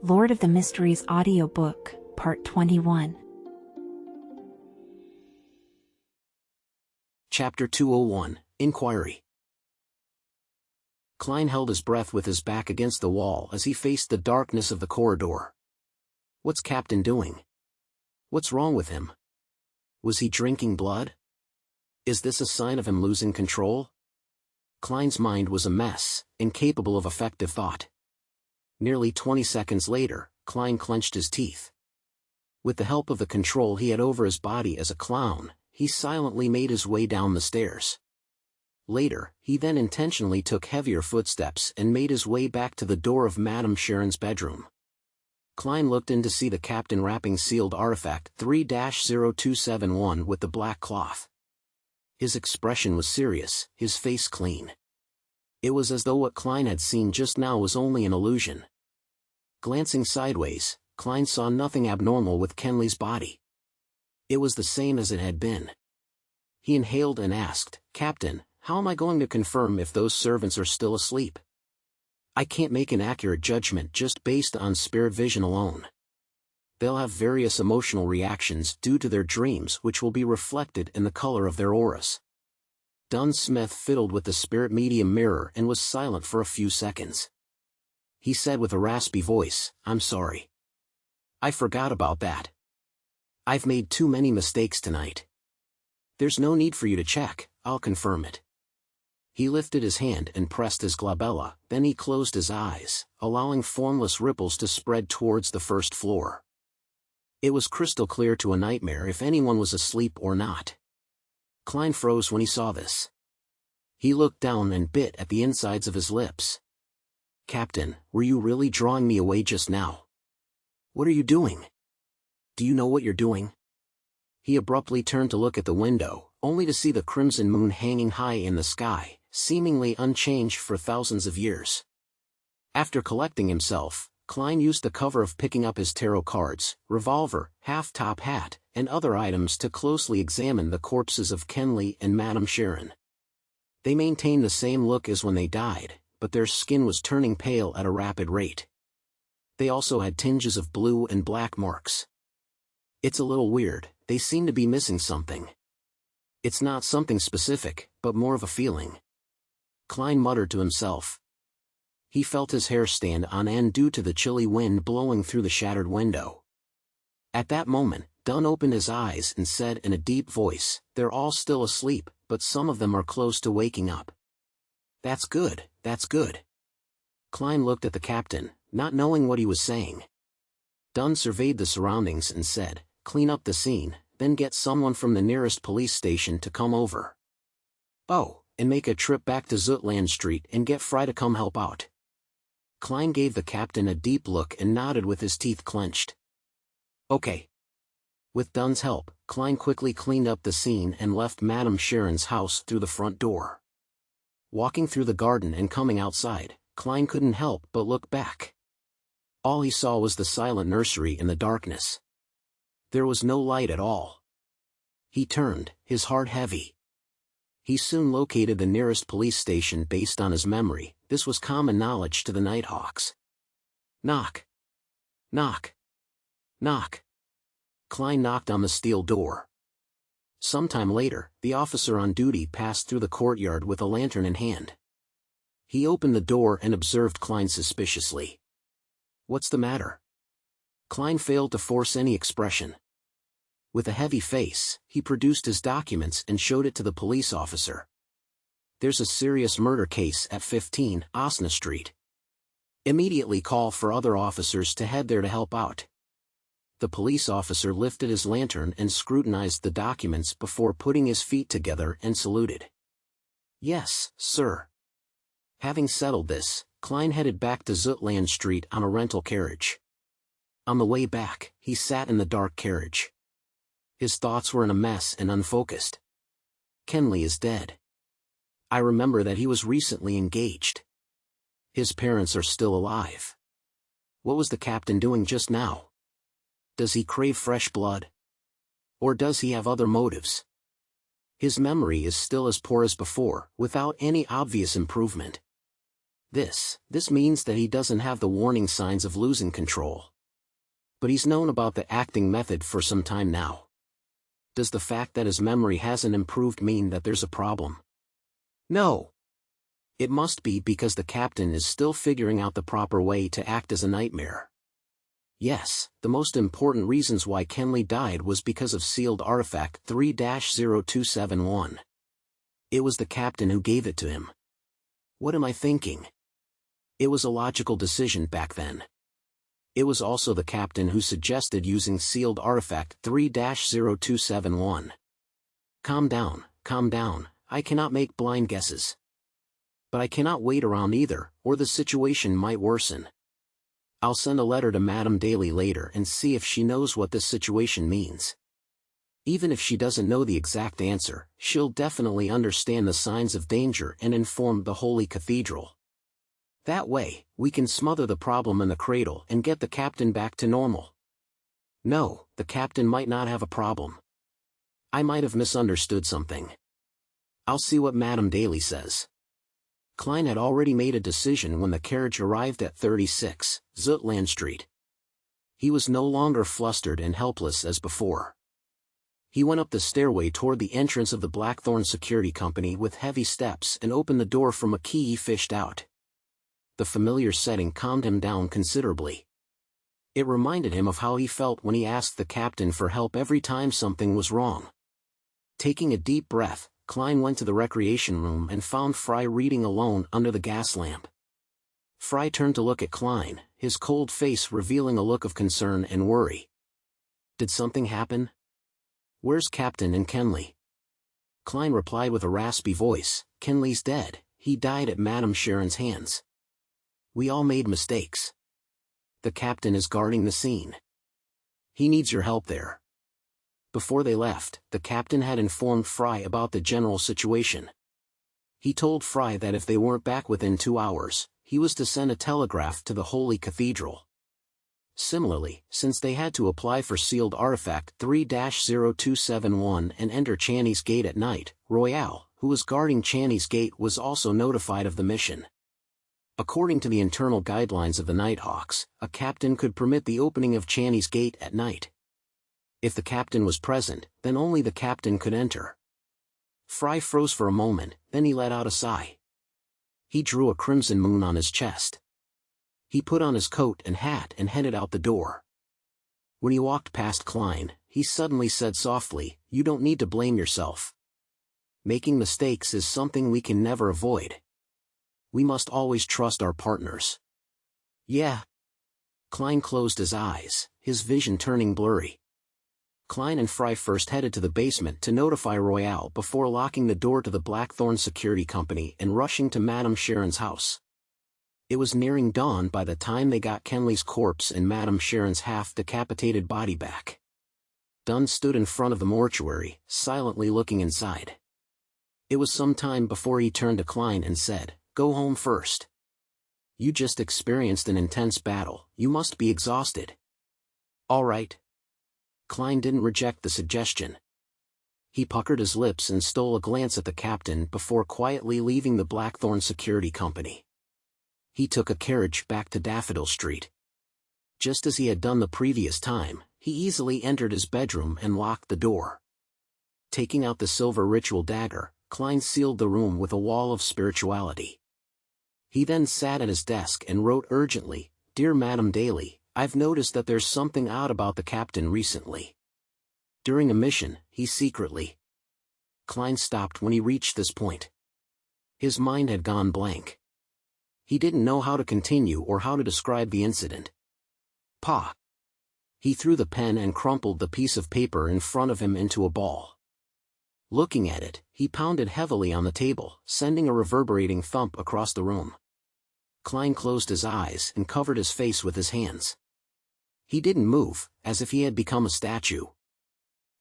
Lord of the Mysteries Audiobook, Part 21. Chapter 201, Inquiry. Klein held his breath with his back against the wall as he faced the darkness of the corridor. What's Captain doing? What's wrong with him? Was he drinking blood? Is this a sign of him losing control? Klein's mind was a mess, incapable of effective thought. Nearly 20 seconds later, Klein clenched his teeth. With the help of the control he had over his body as a clown, he silently made his way down the stairs. Later, he then intentionally took heavier footsteps and made his way back to the door of Madame Sharon's bedroom. Klein looked in to see the captain wrapping sealed artifact 3-0271 with the black cloth. His expression was serious, his face clean. It was as though what Klein had seen just now was only an illusion. Glancing sideways, Klein saw nothing abnormal with Kenley's body. It was the same as it had been. He inhaled and asked, "Captain, how am I going to confirm if those servants are still asleep? I can't make an accurate judgment just based on spirit vision alone. They'll have various emotional reactions due to their dreams which will be reflected in the color of their auras." Dunn Smith fiddled with the spirit medium mirror and was silent for a few seconds. He said with a raspy voice, "I'm sorry. I forgot about that. I've made too many mistakes tonight. There's no need for you to check, I'll confirm it." He lifted his hand and pressed his glabella, then he closed his eyes, allowing formless ripples to spread towards the first floor. It was crystal clear to a nightmare if anyone was asleep or not. Klein froze when he saw this. He looked down and bit at the insides of his lips. "Captain, were you really drawing me away just now? What are you doing? Do you know what you're doing?" He abruptly turned to look at the window, only to see the crimson moon hanging high in the sky, seemingly unchanged for thousands of years. After collecting himself, Klein used the cover of picking up his tarot cards, revolver, half-top hat, and other items to closely examine the corpses of Kenley and Madame Sharon. They maintained the same look as when they died, but their skin was turning pale at a rapid rate. They also had tinges of blue and black marks. "It's a little weird, they seem to be missing something. It's not something specific, but more of a feeling," Klein muttered to himself. He felt his hair stand on end due to the chilly wind blowing through the shattered window. At that moment, Dunn opened his eyes and said in a deep voice, "They're all still asleep, but some of them are close to waking up." That's good, that's good." Klein looked at the captain, not knowing what he was saying. Dunn surveyed the surroundings and said, "Clean up the scene, then get someone from the nearest police station to come over. Oh, and make a trip back to Zutland Street and get Fry to come help out." Klein gave the captain a deep look and nodded with his teeth clenched. "Okay." With Dunn's help, Klein quickly cleaned up the scene and left Madame Sharon's house through the front door. Walking through the garden and coming outside, Klein couldn't help but look back. All he saw was the silent nursery in the darkness. There was no light at all. He turned, his heart heavy. He soon located the nearest police station based on his memory. This was common knowledge to the Nighthawks. Knock. Knock. Knock. Klein knocked on the steel door. Sometime later, the officer on duty passed through the courtyard with a lantern in hand. He opened the door and observed Klein suspiciously. "What's the matter?" Klein failed to force any expression. With a heavy face, he produced his documents and showed it to the police officer. "There's a serious murder case at 15 Osna Street. Immediately call for other officers to head there to help out." The police officer lifted his lantern and scrutinized the documents before putting his feet together and saluted. "Yes, sir." Having settled this, Klein headed back to Zutland Street on a rental carriage. On the way back, he sat in the dark carriage. His thoughts were in a mess and unfocused. Kenley is dead. I remember that he was recently engaged. His parents are still alive. What was the captain doing just now? Does he crave fresh blood? Or does he have other motives? His memory is still as poor as before, without any obvious improvement. This means that he doesn't have the warning signs of losing control. But he's known about the acting method for some time now. Does the fact that his memory hasn't improved mean that there's a problem? No. It must be because the captain is still figuring out the proper way to act as a nightmare. Yes, the most important reasons why Kenley died was because of sealed artifact 3-0271. It was the captain who gave it to him. What am I thinking? It was a logical decision back then. It was also the captain who suggested using sealed artifact 3-0271. Calm down, I cannot make blind guesses. But I cannot wait around either, or the situation might worsen. I'll send a letter to Madame Daly later and see if she knows what this situation means. Even if she doesn't know the exact answer, she'll definitely understand the signs of danger and inform the Holy Cathedral. That way, we can smother the problem in the cradle and get the captain back to normal. No, the captain might not have a problem. I might have misunderstood something. I'll see what Madame Daly says. Klein had already made a decision when the carriage arrived at 36, Zutland Street. He was no longer flustered and helpless as before. He went up the stairway toward the entrance of the Blackthorn Security Company with heavy steps and opened the door from a key he fished out. The familiar setting calmed him down considerably. It reminded him of how he felt when he asked the captain for help every time something was wrong. Taking a deep breath, Klein went to the recreation room and found Fry reading alone under the gas lamp. Fry turned to look at Klein, his cold face revealing a look of concern and worry. Did something happen? Where's Captain and Kenley? Klein replied with a raspy voice, Kenley's dead, he died at Madame Sharon's hands. We all made mistakes. The captain is guarding the scene. He needs your help there. Before they left, the captain had informed Fry about the general situation. He told Fry that if they weren't back within 2 hours, he was to send a telegraph to the Holy Cathedral. Similarly, since they had to apply for sealed artifact 3-0271 and enter Channy's Gate at night, Royale, who was guarding Channy's Gate, was also notified of the mission. According to the internal guidelines of the Nighthawks, a captain could permit the opening of Channy's Gate at night. If the captain was present, then only the captain could enter. Fry froze for a moment, then he let out a sigh. He drew a crimson moon on his chest. He put on his coat and hat and headed out the door. When he walked past Klein, he suddenly said softly, "You don't need to blame yourself. Making mistakes is something we can never avoid. We must always trust our partners." Yeah. Klein closed his eyes, his vision turning blurry. Klein and Fry first headed to the basement to notify Royale before locking the door to the Blackthorn Security Company and rushing to Madame Sharon's house. It was nearing dawn by the time they got Kenley's corpse and Madame Sharon's half-decapitated body back. Dunn stood in front of the mortuary, silently looking inside. It was some time before he turned to Klein and said, "Go home first. You just experienced an intense battle, you must be exhausted." "All right." Klein didn't reject the suggestion. He puckered his lips and stole a glance at the captain before quietly leaving the Blackthorn Security Company. He took a carriage back to Daffodil Street. Just as he had done the previous time, he easily entered his bedroom and locked the door. Taking out the silver ritual dagger, Klein sealed the room with a wall of spirituality. He then sat at his desk and wrote urgently, "Dear Madame Daly, I've noticed that there's something odd about the captain recently. During a mission, he secretly..." Klein stopped when he reached this point. His mind had gone blank. He didn't know how to continue or how to describe the incident. "Pa!" He threw the pen and crumpled the piece of paper in front of him into a ball. Looking at it, he pounded heavily on the table, sending a reverberating thump across the room. Klein closed his eyes and covered his face with his hands. He didn't move, as if he had become a statue.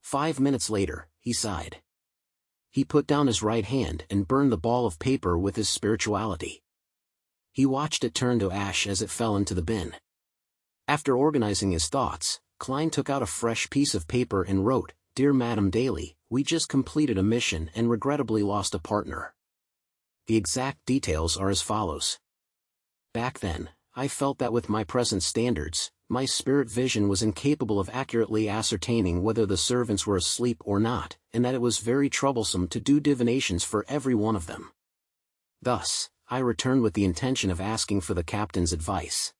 5 minutes later, he sighed. He put down his right hand and burned the ball of paper with his spirituality. He watched it turn to ash as it fell into the bin. After organizing his thoughts, Klein took out a fresh piece of paper and wrote, "Dear Madame Daly, we just completed a mission and regrettably lost a partner. The exact details are as follows. Back then, I felt that with my present standards, my spirit vision was incapable of accurately ascertaining whether the servants were asleep or not, and that it was very troublesome to do divinations for every one of them. Thus, I returned with the intention of asking for the captain's advice.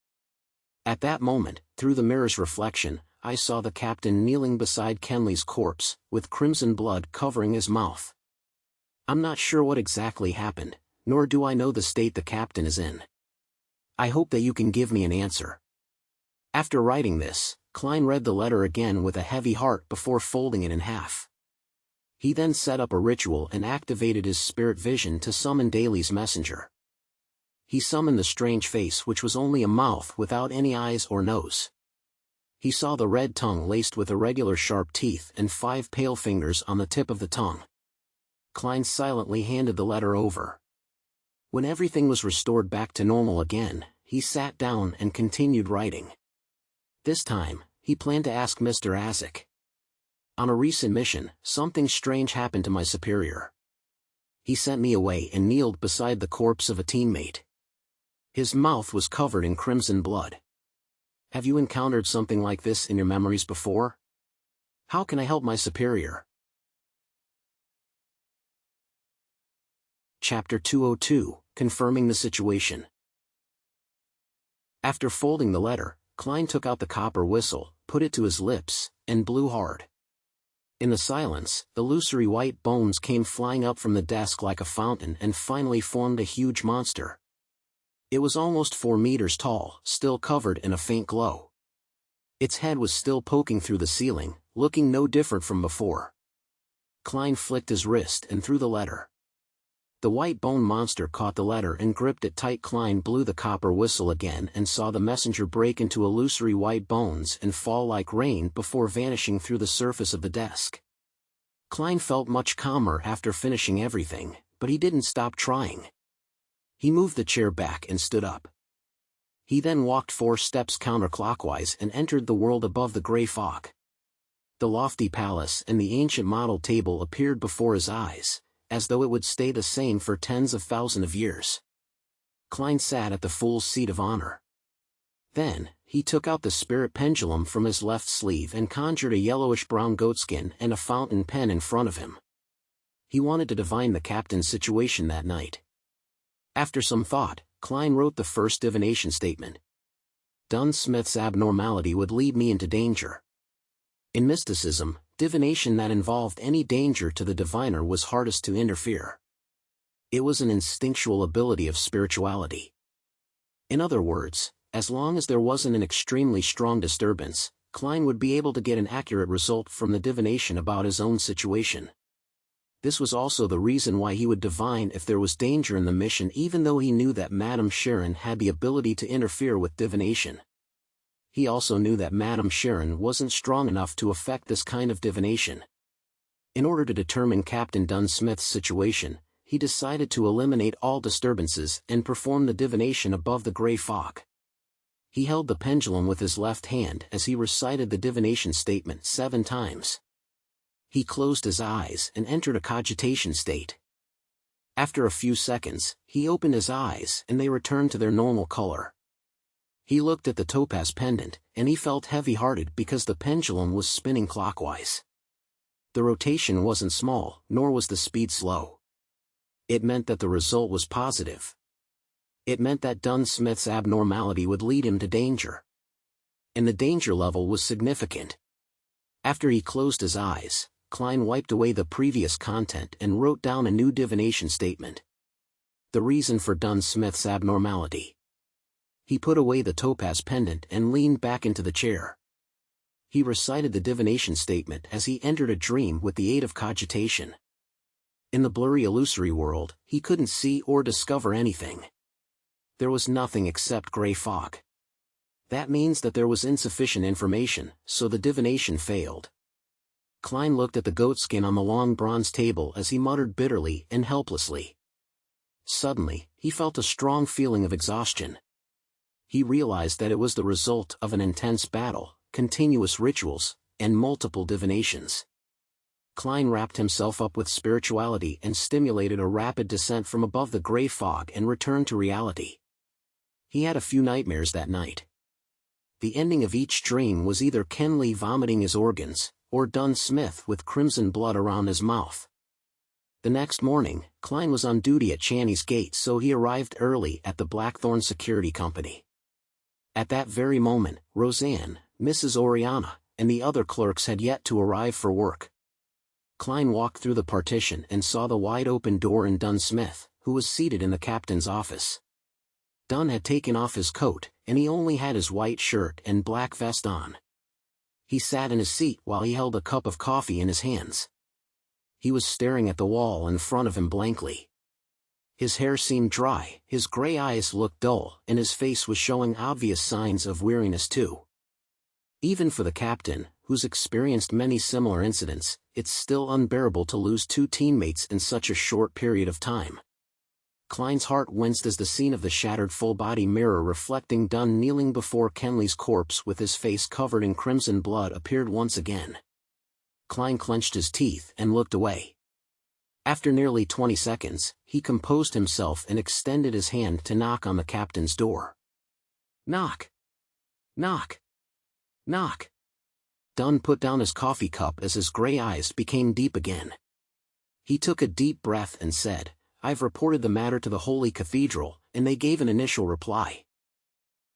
At that moment, through the mirror's reflection, I saw the captain kneeling beside Kenley's corpse, with crimson blood covering his mouth. I'm not sure what exactly happened, nor do I know the state the captain is in. I hope that you can give me an answer. After writing this, Klein read the letter again with a heavy heart before folding it in half. He then set up a ritual and activated his spirit vision to summon Daly's messenger. He summoned the strange face, which was only a mouth without any eyes or nose. He saw the red tongue laced with irregular sharp teeth and 5 pale fingers on the tip of the tongue. Klein silently handed the letter over. When everything was restored back to normal again, he sat down and continued writing. This time, he planned to ask Mr. Azek. On a recent mission, something strange happened to my superior. He sent me away and kneeled beside the corpse of a teammate. His mouth was covered in crimson blood. Have you encountered something like this in your memories before? How can I help my superior? Chapter 202, Confirming the Situation. After folding the letter, Klein took out the copper whistle, put it to his lips, and blew hard. In the silence, illusory white bones came flying up from the desk like a fountain and finally formed a huge monster. It was almost 4 meters tall, still covered in a faint glow. Its head was still poking through the ceiling, looking no different from before. Klein flicked his wrist and threw the letter. The white bone monster caught the letter and gripped it tight. Klein blew the copper whistle again and saw the messenger break into illusory white bones and fall like rain before vanishing through the surface of the desk. Klein felt much calmer after finishing everything, but he didn't stop trying. He moved the chair back and stood up. He then walked 4 steps counterclockwise and entered the world above the gray fog. The lofty palace and the ancient model table appeared before his eyes, as though it would stay the same for tens of thousands of years. Klein sat at the fool's seat of honor. Then, he took out the spirit pendulum from his left sleeve and conjured a yellowish-brown goatskin and a fountain pen in front of him. He wanted to divine the captain's situation that night. After some thought, Klein wrote the first divination statement. Dunsmith's abnormality would lead me into danger. In mysticism, divination that involved any danger to the diviner was hardest to interfere. It was an instinctual ability of spirituality. In other words, as long as there wasn't an extremely strong disturbance, Klein would be able to get an accurate result from the divination about his own situation. This was also the reason why he would divine if there was danger in the mission, even though he knew that Madame Sharon had the ability to interfere with divination. He also knew that Madame Sharon wasn't strong enough to affect this kind of divination. In order to determine Captain Dunsmith's situation, he decided to eliminate all disturbances and perform the divination above the gray fog. He held the pendulum with his left hand as he recited the divination statement 7 times. He closed his eyes and entered a cogitation state. After a few seconds, he opened his eyes and they returned to their normal color. He looked at the topaz pendant, and he felt heavy-hearted because the pendulum was spinning clockwise. The rotation wasn't small, nor was the speed slow. It meant that the result was positive. It meant that Dunsmith's abnormality would lead him to danger. And the danger level was significant. After he closed his eyes, Klein wiped away the previous content and wrote down a new divination statement. The reason for Dunsmith's abnormality. He put away the topaz pendant and leaned back into the chair. He recited the divination statement as he entered a dream with the aid of cogitation. In the blurry illusory world, he couldn't see or discover anything. There was nothing except gray fog. That means that there was insufficient information, so the divination failed. Klein looked at the goatskin on the long bronze table as he muttered bitterly and helplessly. Suddenly, he felt a strong feeling of exhaustion. He realized that it was the result of an intense battle, continuous rituals, and multiple divinations. Klein wrapped himself up with spirituality and stimulated a rapid descent from above the gray fog and returned to reality. He had a few nightmares that night. The ending of each dream was either Kenley vomiting his organs, or Dunn Smith with crimson blood around his mouth. The next morning, Klein was on duty at Channy's gate, so he arrived early at the Blackthorn Security Company. At that very moment, Roseanne, Mrs. Oriana, and the other clerks had yet to arrive for work. Klein walked through the partition and saw the wide-open door and Dunn Smith, who was seated in the captain's office. Dunn had taken off his coat, and he only had his white shirt and black vest on. He sat in his seat while he held a cup of coffee in his hands. He was staring at the wall in front of him blankly. His hair seemed dry, his gray eyes looked dull, and his face was showing obvious signs of weariness too. Even for the captain, who's experienced many similar incidents, it's still unbearable to lose two teammates in such a short period of time. Klein's heart winced as the scene of the shattered full-body mirror reflecting Dunn kneeling before Kenley's corpse with his face covered in crimson blood appeared once again. Klein clenched his teeth and looked away. After nearly 20 seconds, he composed himself and extended his hand to knock on the captain's door. Knock! Knock! Knock! Dunn put down his coffee cup as his gray eyes became deep again. He took a deep breath and said, "I've reported the matter to the Holy Cathedral," and they gave an initial reply.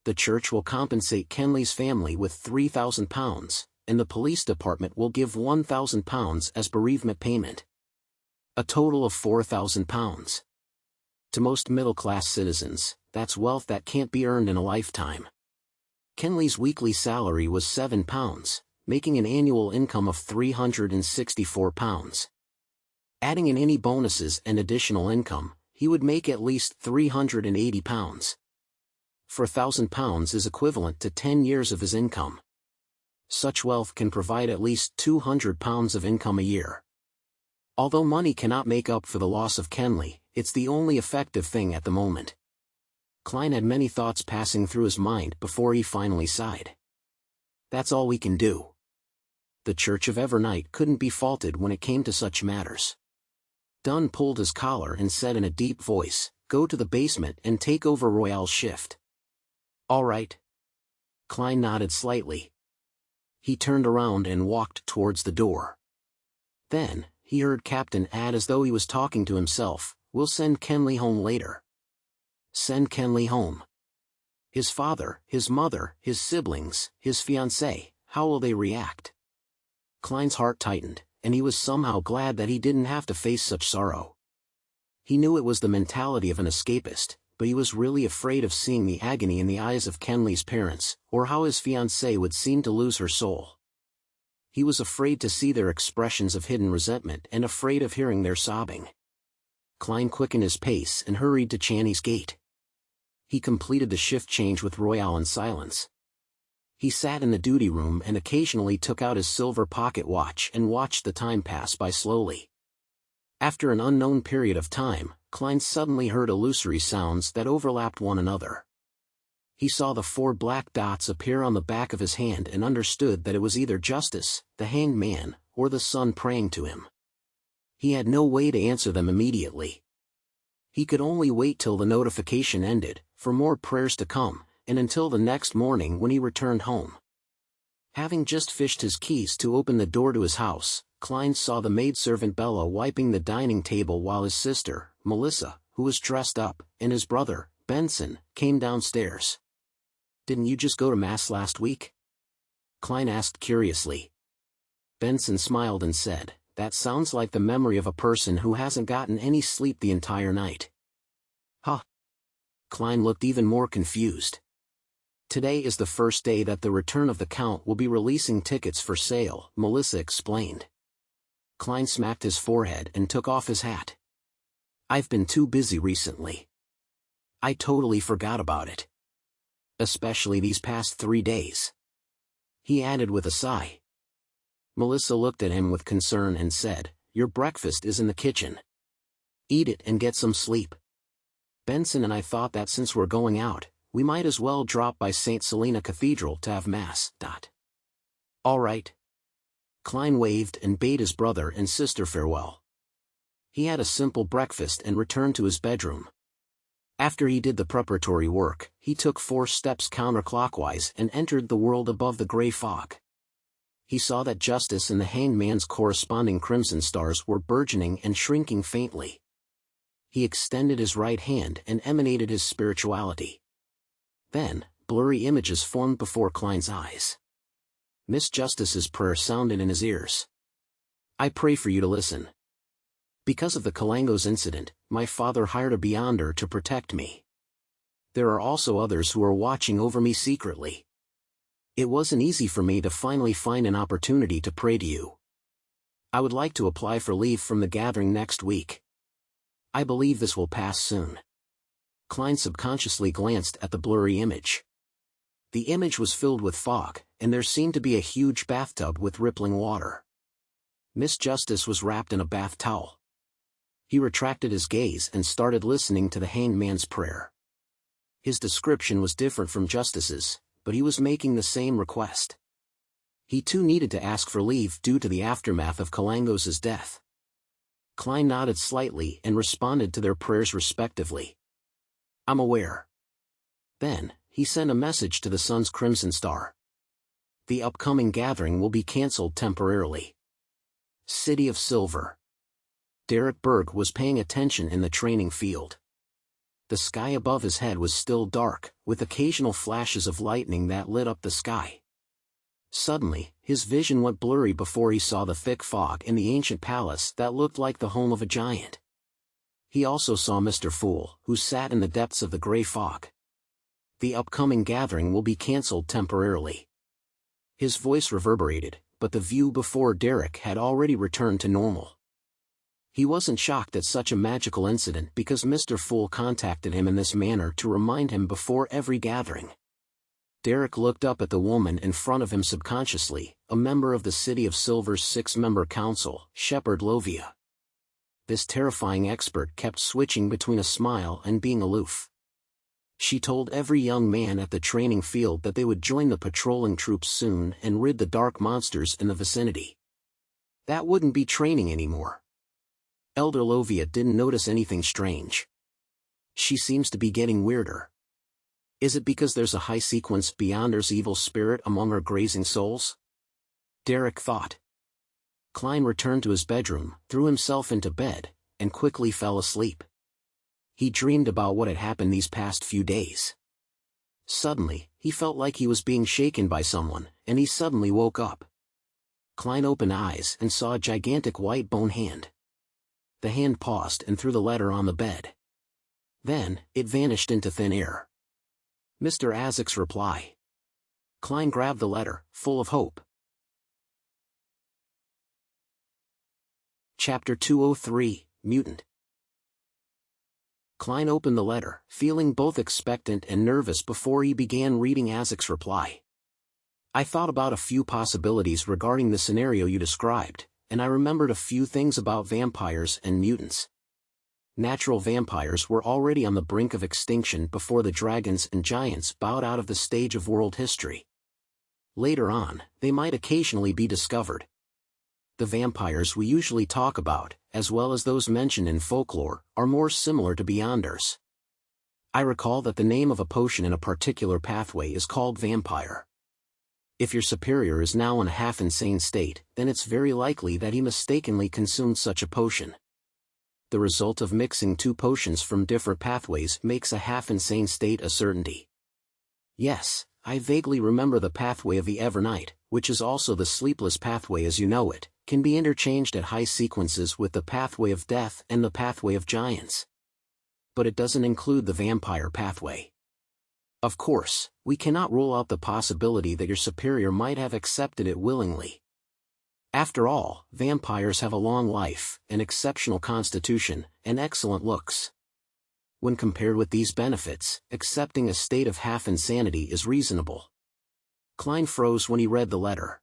The church will compensate Kenley's family with £3,000, and the police department will give £1,000 as bereavement payment. A total of £4,000. To most middle-class citizens, that's wealth that can't be earned in a lifetime. Kenley's weekly salary was £7, making an annual income of £364. Adding in any bonuses and additional income, he would make at least £380. £4,000 is equivalent to 10 years of his income. Such wealth can provide at least £200 of income a year. Although money cannot make up for the loss of Kenley, it's the only effective thing at the moment. Klein had many thoughts passing through his mind before he finally sighed. That's all we can do. The Church of Evernight couldn't be faulted when it came to such matters. Dunn pulled his collar and said in a deep voice, "Go to the basement and take over Royale's shift." "All right." Klein nodded slightly. He turned around and walked towards the door. Then, he heard Captain add as though he was talking to himself, "We'll send Kenley home later." Send Kenley home. His father, his mother, his siblings, his fiancée, how will they react? Klein's heart tightened, and he was somehow glad that he didn't have to face such sorrow. He knew it was the mentality of an escapist, but he was really afraid of seeing the agony in the eyes of Kenley's parents, or how his fiancée would seem to lose her soul. He was afraid to see their expressions of hidden resentment and afraid of hearing their sobbing. Klein quickened his pace and hurried to Channy's gate. He completed the shift change with Royale in silence. He sat in the duty room and occasionally took out his silver pocket watch and watched the time pass by slowly. After an unknown period of time, Klein suddenly heard illusory sounds that overlapped one another. He saw the 4 black dots appear on the back of his hand and understood that it was either Justice, the hanged man, or the sun praying to him. He had no way to answer them immediately. He could only wait till the notification ended, for more prayers to come, and until the next morning when he returned home. Having just fished his keys to open the door to his house, Klein saw the maidservant Bella wiping the dining table while his sister, Melissa, who was dressed up, and his brother, Benson, came downstairs. "Didn't you just go to Mass last week?" Klein asked curiously. Benson smiled and said, "That sounds like the memory of a person who hasn't gotten any sleep the entire night." Huh. Klein looked even more confused. "Today is the first day that the Return of the Count will be releasing tickets for sale," Melissa explained. Klein smacked his forehead and took off his hat. "I've been too busy recently. I totally forgot about it. Especially these past 3 days." He added with a sigh. Melissa looked at him with concern and said, "Your breakfast is in the kitchen. Eat it and get some sleep. Benson and I thought that since we're going out, we might as well drop by St. Selena Cathedral to have Mass. All right." Klein waved and bade his brother and sister farewell. He had a simple breakfast and returned to his bedroom. After he did the preparatory work, he took 4 steps counterclockwise and entered the world above the gray fog. He saw that justice and the hanged man's corresponding crimson stars were burgeoning and shrinking faintly. He extended his right hand and emanated his spirituality. Then, blurry images formed before Klein's eyes. Miss Justice's prayer sounded in his ears. I pray for you to listen. Because of the Kalangos incident, my father hired a beyonder to protect me. There are also others who are watching over me secretly. It wasn't easy for me to finally find an opportunity to pray to you. I would like to apply for leave from the gathering next week. I believe this will pass soon. Klein subconsciously glanced at the blurry image. The image was filled with fog, and there seemed to be a huge bathtub with rippling water. Miss Justice was wrapped in a bath towel. He retracted his gaze and started listening to the hanged man's prayer. His description was different from Justice's, but he was making the same request. He too needed to ask for leave due to the aftermath of Kalangos' death. Klein nodded slightly and responded to their prayers respectively. I'm aware. Then, he sent a message to the Sun's Crimson Star. The upcoming gathering will be cancelled temporarily. City of Silver. Derek Berg was paying attention in the training field. The sky above his head was still dark, with occasional flashes of lightning that lit up the sky. Suddenly, his vision went blurry before he saw the thick fog in the ancient palace that looked like the home of a giant. He also saw Mr. Fool, who sat in the depths of the gray fog. The upcoming gathering will be cancelled temporarily. His voice reverberated, but the view before Derek had already returned to normal. He wasn't shocked at such a magical incident because Mr. Fool contacted him in this manner to remind him before every gathering. Derek looked up at the woman in front of him subconsciously, a member of the City of Silver's 6-member council, Shepherd Lovia. This terrifying expert kept switching between a smile and being aloof. She told every young man at the training field that they would join the patrolling troops soon and rid the dark monsters in the vicinity. That wouldn't be training anymore. Elder Lovia didn't notice anything strange. She seems to be getting weirder. Is it because there's a high-sequence Beyonder's evil spirit among her grazing souls? Derek thought. Klein returned to his bedroom, threw himself into bed, and quickly fell asleep. He dreamed about what had happened these past few days. Suddenly, he felt like he was being shaken by someone, and he suddenly woke up. Klein opened eyes and saw a gigantic white bone hand. The hand paused and threw the letter on the bed. Then, it vanished into thin air. Mr. Isaac's reply. Klein grabbed the letter, full of hope. Chapter 203, Mutant. Klein opened the letter, feeling both expectant and nervous before he began reading Isaac's reply. I thought about a few possibilities regarding the scenario you described, and I remembered a few things about vampires and mutants. Natural vampires were already on the brink of extinction before the dragons and giants bowed out of the stage of world history. Later on, they might occasionally be discovered. The vampires we usually talk about, as well as those mentioned in folklore, are more similar to Beyonders. I recall that the name of a potion in a particular pathway is called vampire. If your superior is now in a half-insane state, then it's very likely that he mistakenly consumed such a potion. The result of mixing 2 potions from different pathways makes a half-insane state a certainty. Yes, I vaguely remember the pathway of the Evernight, which is also the sleepless pathway as you know it, can be interchanged at high sequences with the pathway of death and the pathway of giants. But it doesn't include the vampire pathway. Of course, we cannot rule out the possibility that your superior might have accepted it willingly. After all, vampires have a long life, an exceptional constitution, and excellent looks. When compared with these benefits, accepting a state of half-insanity is reasonable. Klein froze when he read the letter.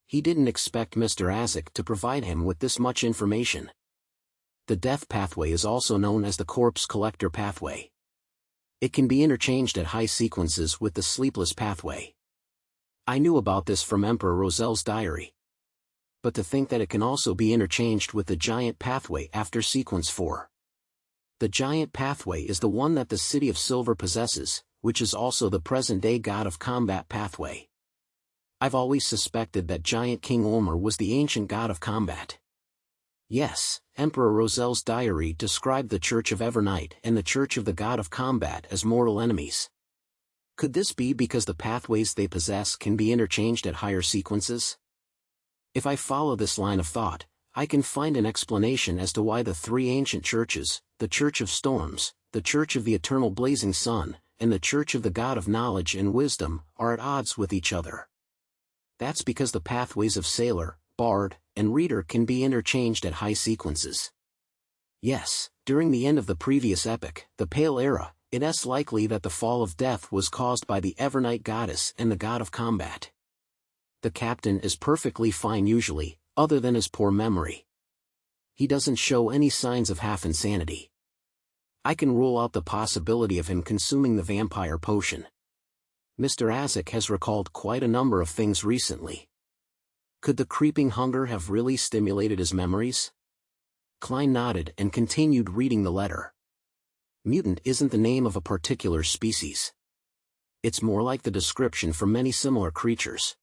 He didn't expect Mr. Isaac to provide him with this much information. The death pathway is also known as the corpse collector pathway. It can be interchanged at high sequences with the sleepless pathway. I knew about this from Emperor Roselle's diary. But to think that it can also be interchanged with the giant pathway after sequence 4. The giant pathway is the one that the City of Silver possesses, which is also the present-day god of combat pathway. I've always suspected that giant King Ulmer was the ancient god of combat. Yes, Emperor Rosel's diary described the Church of Evernight and the Church of the God of Combat as mortal enemies. Could this be because the pathways they possess can be interchanged at higher sequences? If I follow this line of thought, I can find an explanation as to why the three ancient churches, the Church of Storms, the Church of the Eternal Blazing Sun, and the Church of the God of Knowledge and Wisdom, are at odds with each other. That's because the pathways of Sailor, Bard, and Reader can be interchanged at high sequences. Yes, during the end of the previous epoch, the Pale Era, it is likely that the fall of death was caused by the Evernight goddess and the god of combat. The captain is perfectly fine usually, other than his poor memory. He doesn't show any signs of half insanity. I can rule out the possibility of him consuming the vampire potion. Mr. Azek has recalled quite a number of things recently. Could the creeping hunger have really stimulated his memories? Klein nodded and continued reading the letter. Mutant isn't the name of a particular species. It's more like the description for many similar creatures.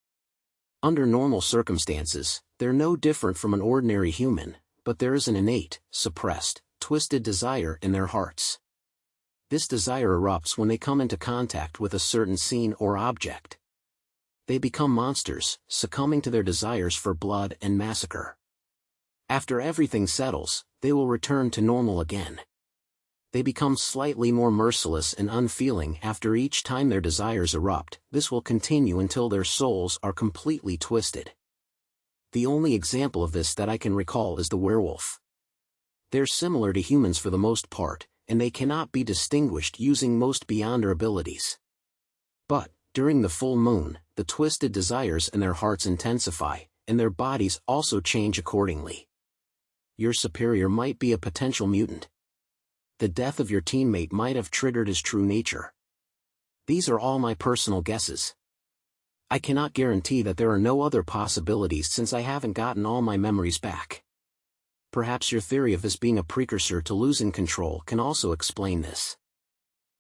Under normal circumstances, they're no different from an ordinary human, but there is an innate, suppressed, twisted desire in their hearts. This desire erupts when they come into contact with a certain scene or object. They become monsters, succumbing to their desires for blood and massacre. After everything settles, they will return to normal again. They become slightly more merciless and unfeeling after each time their desires erupt. This will continue until their souls are completely twisted. The only example of this that I can recall is the werewolf. They're similar to humans for the most part, and they cannot be distinguished using most beyond their abilities. But, during the full moon, the twisted desires in their hearts intensify, and their bodies also change accordingly. Your superior might be a potential mutant. The death of your teammate might have triggered his true nature. These are all my personal guesses. I cannot guarantee that there are no other possibilities since I haven't gotten all my memories back. Perhaps your theory of this being a precursor to losing control can also explain this.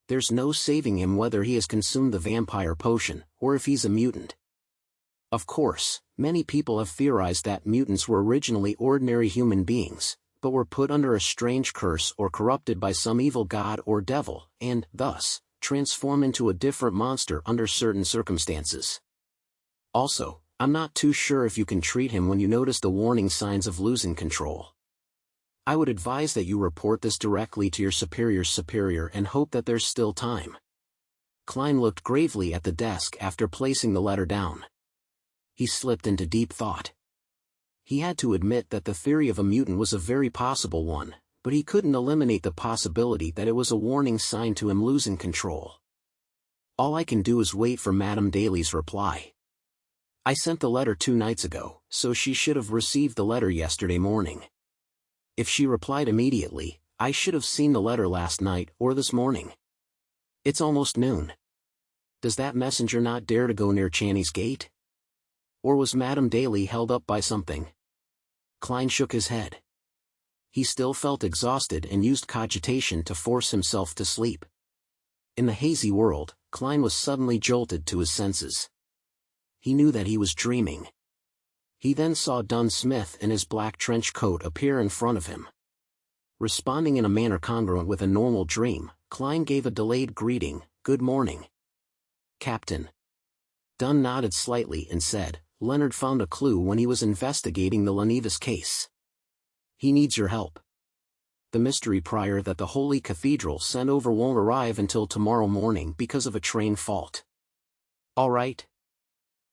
There's no saving him whether he has consumed the vampire potion, or if he's a mutant. Of course, many people have theorized that mutants were originally ordinary human beings, but were put under a strange curse or corrupted by some evil god or devil, and, thus, transform into a different monster under certain circumstances. Also, I'm not too sure if you can treat him when you notice the warning signs of losing control. I would advise that you report this directly to your superior's superior and hope that there's still time. Klein looked gravely at the desk after placing the letter down. He slipped into deep thought. He had to admit that the theory of a mutant was a very possible one, but he couldn't eliminate the possibility that it was a warning sign to him losing control. All I can do is wait for Madame Daly's reply. I sent the letter 2 nights ago, so she should have received the letter yesterday morning. If she replied immediately, I should have seen the letter last night or this morning. It's almost noon. Does that messenger not dare to go near Channy's gate? Or was Madame Daly held up by something? Klein shook his head. He still felt exhausted and used cogitation to force himself to sleep. In the hazy world, Klein was suddenly jolted to his senses. He knew that he was dreaming. He then saw Dunn Smith in his black trench coat appear in front of him. Responding in a manner congruent with a normal dream, Klein gave a delayed greeting, "Good morning, Captain." Dunn nodded slightly and said, "Leonard found a clue when he was investigating the Lenevis case. He needs your help. The mystery prior that the Holy Cathedral sent over won't arrive until tomorrow morning because of a train fault." "All right,"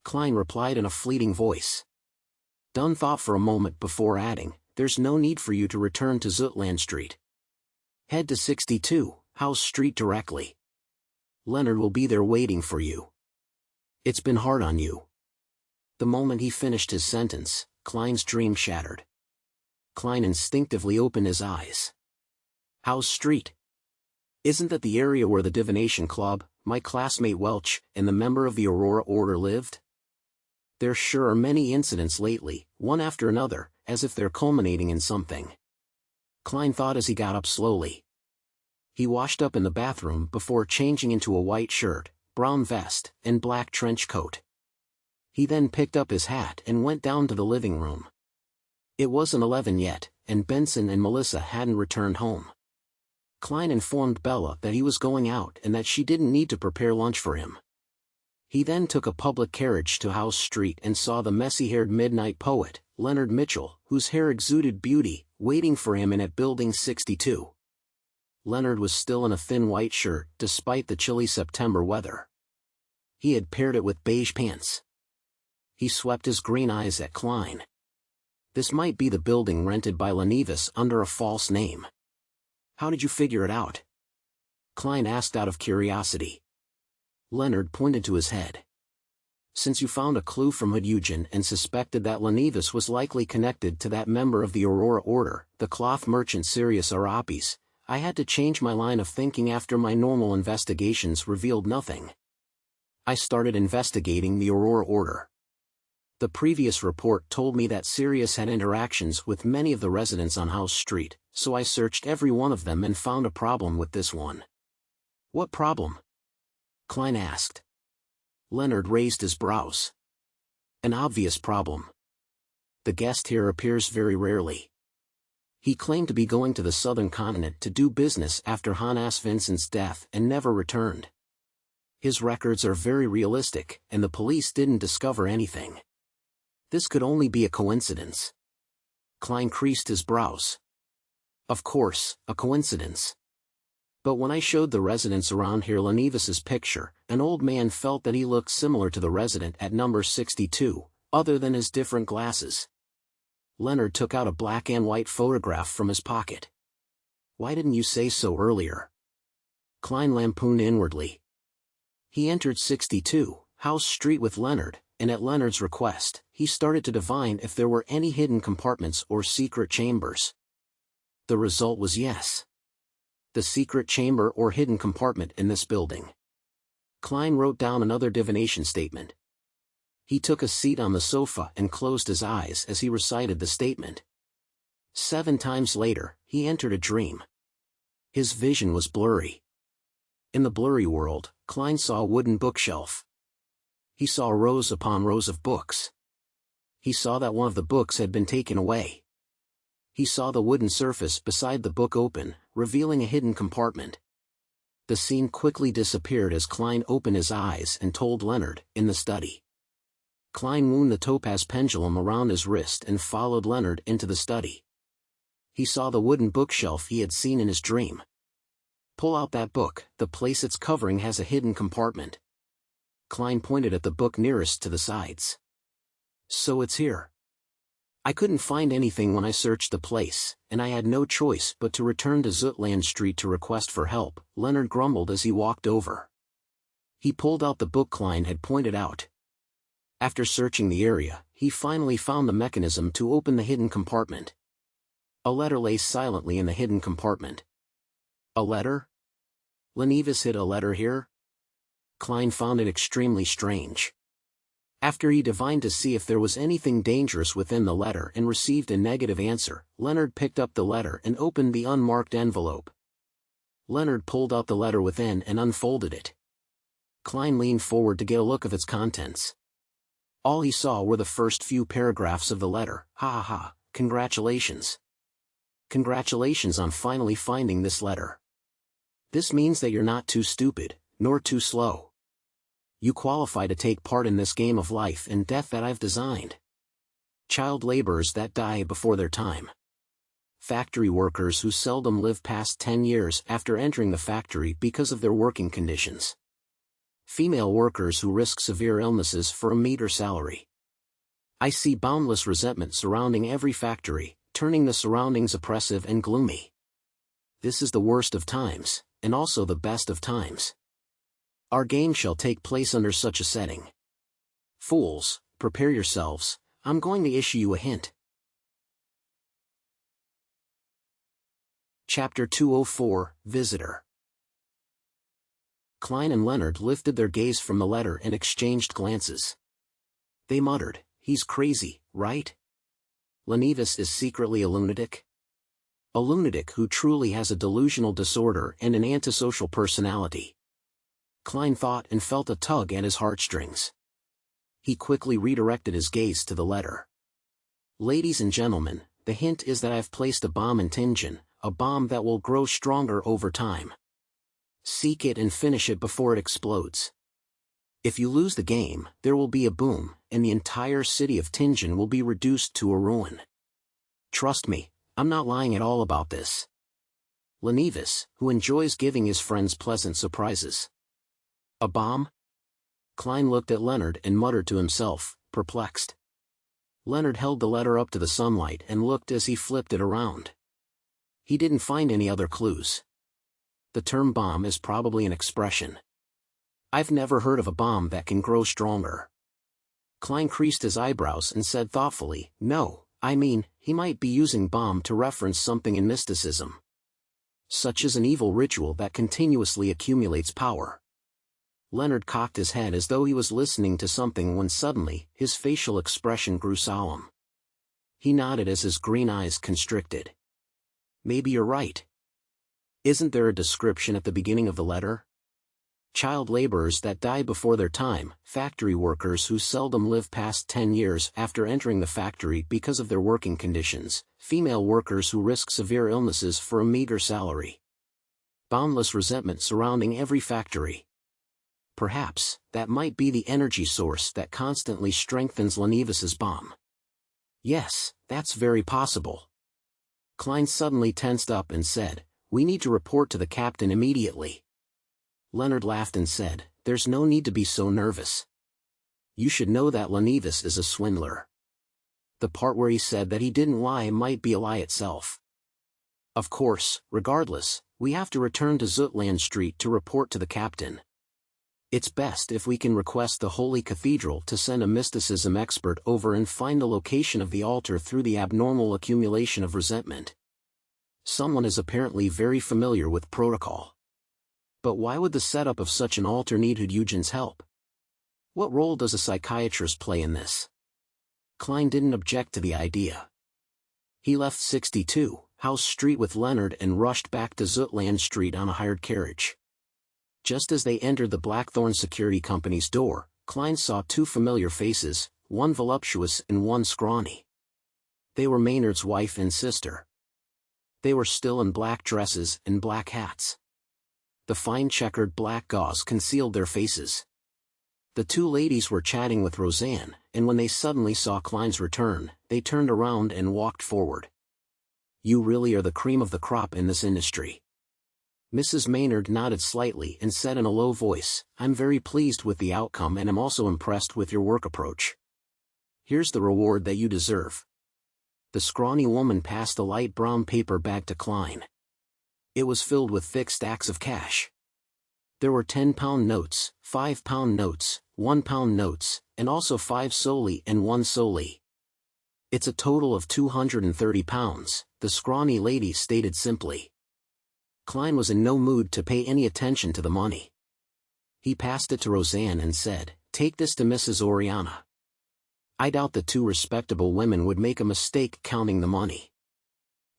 Klein replied in a fleeting voice. Dunn thought for a moment before adding, "There's no need for you to return to Zutland Street. Head to 62, House Street directly. Leonard will be there waiting for you. It's been hard on you." The moment he finished his sentence, Klein's dream shattered. Klein instinctively opened his eyes. House Street? Isn't that the area where the Divination Club, my classmate Welch, and the member of the Aurora Order lived? There sure are many incidents lately, one after another, as if they're culminating in something. Klein thought as he got up slowly. He washed up in the bathroom before changing into a white shirt, brown vest, and black trench coat. He then picked up his hat and went down to the living room. It wasn't 11 yet, and Benson and Melissa hadn't returned home. Klein informed Bella that he was going out and that she didn't need to prepare lunch for him. He then took a public carriage to House Street and saw the messy-haired midnight poet, Leonard Mitchell, whose hair exuded beauty, waiting for him in at Building 62. Leonard was still in a thin white shirt, despite the chilly September weather. He had paired it with beige pants. He swept his green eyes at Klein. This might be the building rented by Lenevis under a false name. How did you figure it out? Klein asked out of curiosity. Leonard pointed to his head. Since you found a clue from Eugen and suspected that Lenevis was likely connected to that member of the Aurora Order, the cloth merchant Sirius Arapis, I had to change my line of thinking after my normal investigations revealed nothing. I started investigating the Aurora Order. The previous report told me that Sirius had interactions with many of the residents on House Street, so I searched every one of them and found a problem with this one. What problem? Klein asked. Leonard raised his brows. An obvious problem. The guest here appears very rarely. He claimed to be going to the southern continent to do business after Hannes Vincent's death and never returned. His records are very realistic, and the police didn't discover anything. This could only be a coincidence. Klein creased his brows. Of course, a coincidence. But when I showed the residents around here Lenevis's picture, an old man felt that he looked similar to the resident at number 62, other than his different glasses. Leonard took out a black and white photograph from his pocket. Why didn't you say so earlier? Klein lampooned inwardly. He entered 62, House Street with Leonard, and at Leonard's request, he started to divine if there were any hidden compartments or secret chambers. The result was yes. The secret chamber or hidden compartment in this building. Klein wrote down another divination statement. He took a seat on the sofa and closed his eyes as he recited the statement. 7 times later, he entered a dream. His vision was blurry. In the blurry world, Klein saw a wooden bookshelf. He saw rows upon rows of books. He saw that one of the books had been taken away. He saw the wooden surface beside the book open, revealing a hidden compartment. The scene quickly disappeared as Klein opened his eyes and told Leonard, in the study. Klein wound the topaz pendulum around his wrist and followed Leonard into the study. He saw the wooden bookshelf he had seen in his dream. Pull out that book, the place it's covering has a hidden compartment. Klein pointed at the book nearest to the sides. So it's here. I couldn't find anything when I searched the place, and I had no choice but to return to Zutland Street to request for help, Leonard grumbled as he walked over. He pulled out the book Klein had pointed out. After searching the area, he finally found the mechanism to open the hidden compartment. A letter lay silently in the hidden compartment. A letter? Lenevis hid a letter here? Klein found it extremely strange. After he divined to see if there was anything dangerous within the letter and received a negative answer, Leonard picked up the letter and opened the unmarked envelope. Leonard pulled out the letter within and unfolded it. Klein leaned forward to get a look of its contents. All he saw were the first few paragraphs of the letter. Ha ha ha, congratulations. Congratulations on finally finding this letter. This means that you're not too stupid, nor too slow. You qualify to take part in this game of life and death that I've designed. Child laborers that die before their time. Factory workers who seldom live past 10 years after entering the factory because of their working conditions. Female workers who risk severe illnesses for a meager salary. I see boundless resentment surrounding every factory, turning the surroundings oppressive and gloomy. This is the worst of times, and also the best of times. Our game shall take place under such a setting. Fools, prepare yourselves, I'm going to issue you a hint. Chapter 204, Visitor. Klein and Leonard lifted their gaze from the letter and exchanged glances. They muttered, he's crazy, right? Lenevis is secretly a lunatic? A lunatic who truly has a delusional disorder and an antisocial personality. Klein thought and felt a tug at his heartstrings. He quickly redirected his gaze to the letter. Ladies and gentlemen, the hint is that I've placed a bomb in Tingen, a bomb that will grow stronger over time. Seek it and finish it before it explodes. If you lose the game, there will be a boom, and the entire city of Tingen will be reduced to a ruin. Trust me, I'm not lying at all about this. Leonidas, who enjoys giving his friends pleasant surprises. A bomb? Klein looked at Leonard and muttered to himself, perplexed. Leonard held the letter up to the sunlight and looked as he flipped it around. He didn't find any other clues. The term bomb is probably an expression. I've never heard of a bomb that can grow stronger. Klein creased his eyebrows and said thoughtfully, no, I mean, he might be using bomb to reference something in mysticism. Such as an evil ritual that continuously accumulates power. Leonard cocked his head as though he was listening to something when suddenly, his facial expression grew solemn. He nodded as his green eyes constricted. Maybe you're right. Isn't there a description at the beginning of the letter? Child laborers that die before their time, factory workers who seldom live past 10 years after entering the factory because of their working conditions, female workers who risk severe illnesses for a meager salary. Boundless resentment surrounding every factory. Perhaps, that might be the energy source that constantly strengthens Leonidas's bomb. Yes, that's very possible. Klein suddenly tensed up and said, we need to report to the captain immediately. Leonard laughed and said, there's no need to be so nervous. You should know that Leonidas is a swindler. The part where he said that he didn't lie might be a lie itself. Of course, regardless, we have to return to Zutland Street to report to the captain. It's best if we can request the Holy Cathedral to send a mysticism expert over and find the location of the altar through the abnormal accumulation of resentment. Someone is apparently very familiar with protocol. But why would the setup of such an altar need Eugen's help? What role does a psychiatrist play in this? Klein didn't object to the idea. He left 62 House Street with Leonard and rushed back to Zutland Street on a hired carriage. Just as they entered the Blackthorn Security Company's door, Klein saw two familiar faces, one voluptuous and one scrawny. They were Maynard's wife and sister. They were still in black dresses and black hats. The fine checkered black gauze concealed their faces. The two ladies were chatting with Roseanne, and when they suddenly saw Klein's return, they turned around and walked forward. You really are the cream of the crop in this industry. Mrs. Maynard nodded slightly and said in a low voice, I'm very pleased with the outcome and am also impressed with your work approach. Here's the reward that you deserve. The scrawny woman passed a light brown paper bag to Klein. It was filled with thick stacks of cash. There were 10-pound notes, 5-pound notes, 1-pound notes, and also 5 soldi and 1 soldi. It's a total of 230 pounds, the scrawny lady stated simply. Klein was in no mood to pay any attention to the money. He passed it to Roseanne and said, take this to Mrs. Oriana. I doubt the two respectable women would make a mistake counting the money.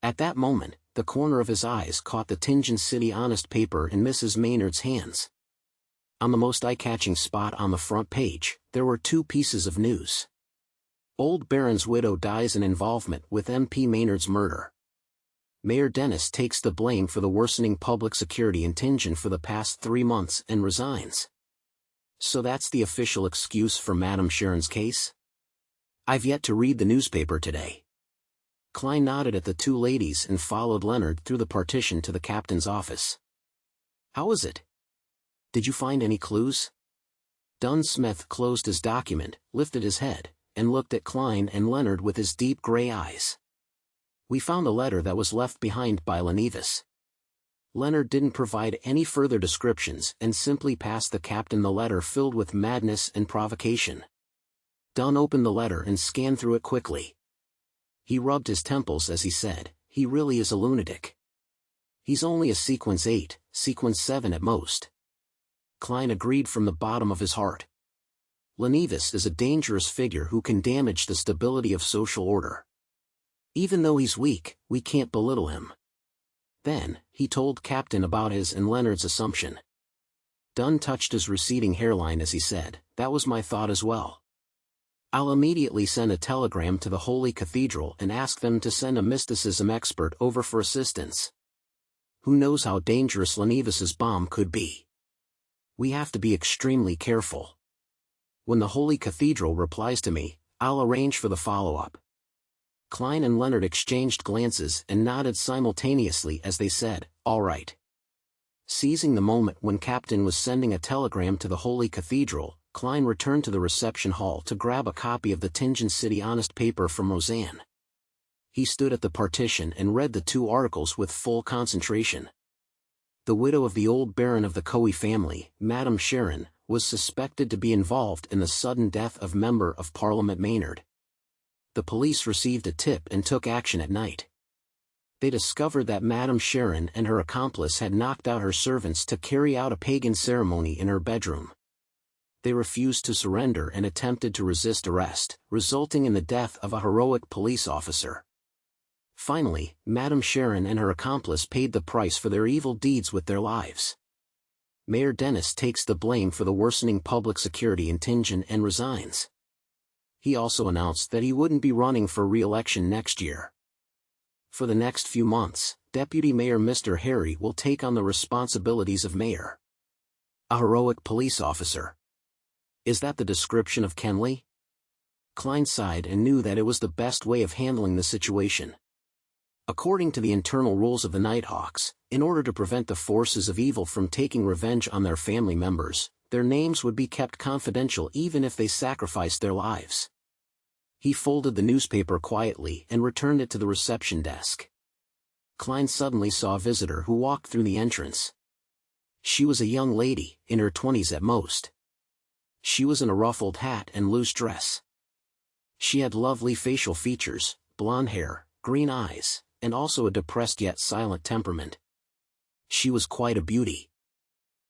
At that moment, the corner of his eyes caught the Tingen City Honest paper in Mrs. Maynard's hands. On the most eye-catching spot on the front page, there were two pieces of news. Old Baron's widow dies in involvement with MP Maynard's murder. Mayor Dennis takes the blame for the worsening public security in Tingen for the past 3 months and resigns. So that's the official excuse for Madame Sharon's case? I've yet to read the newspaper today. Klein nodded at the two ladies and followed Leonard through the partition to the captain's office. How is it? Did you find any clues? Dunsmith closed his document, lifted his head, and looked at Klein and Leonard with his deep gray eyes. We found a letter that was left behind by Leonidas. Leonard didn't provide any further descriptions and simply passed the captain the letter filled with madness and provocation. Dunn opened the letter and scanned through it quickly. He rubbed his temples as he said, he really is a lunatic. He's only a sequence 8, sequence 7 at most. Klein agreed from the bottom of his heart. Leonidas is a dangerous figure who can damage the stability of social order. Even though he's weak, we can't belittle him. Then, he told Captain about his and Leonard's assumption. Dunn touched his receding hairline as he said, "That was my thought as well. I'll immediately send a telegram to the Holy Cathedral and ask them to send a mysticism expert over for assistance. Who knows how dangerous Lenevis's bomb could be? We have to be extremely careful. When the Holy Cathedral replies to me, I'll arrange for the follow-up." Klein and Leonard exchanged glances and nodded simultaneously as they said, "All right." Seizing the moment when Captain was sending a telegram to the Holy Cathedral, Klein returned to the reception hall to grab a copy of the Tingen City Honest paper from Roseanne. He stood at the partition and read the 2 articles with full concentration. The widow of the old baron of the Coe family, Madame Sharon, was suspected to be involved in the sudden death of Member of Parliament Maynard. The police received a tip and took action at night. They discovered that Madame Sharon and her accomplice had knocked out her servants to carry out a pagan ceremony in her bedroom. They refused to surrender and attempted to resist arrest, resulting in the death of a heroic police officer. Finally, Madame Sharon and her accomplice paid the price for their evil deeds with their lives. Mayor Dennis takes the blame for the worsening public security in Tingen and resigns. He also announced that he wouldn't be running for re-election next year. For the next few months, Deputy Mayor Mr. Harry will take on the responsibilities of mayor. A heroic police officer. Is that the description of Kenley? Klein sighed and knew that it was the best way of handling the situation. According to the internal rules of the Nighthawks, in order to prevent the forces of evil from taking revenge on their family members, their names would be kept confidential even if they sacrificed their lives. He folded the newspaper quietly and returned it to the reception desk. Klein suddenly saw a visitor who walked through the entrance. She was a young lady, in her 20s at most. She was in a ruffled hat and loose dress. She had lovely facial features, blonde hair, green eyes, and also a depressed yet silent temperament. She was quite a beauty.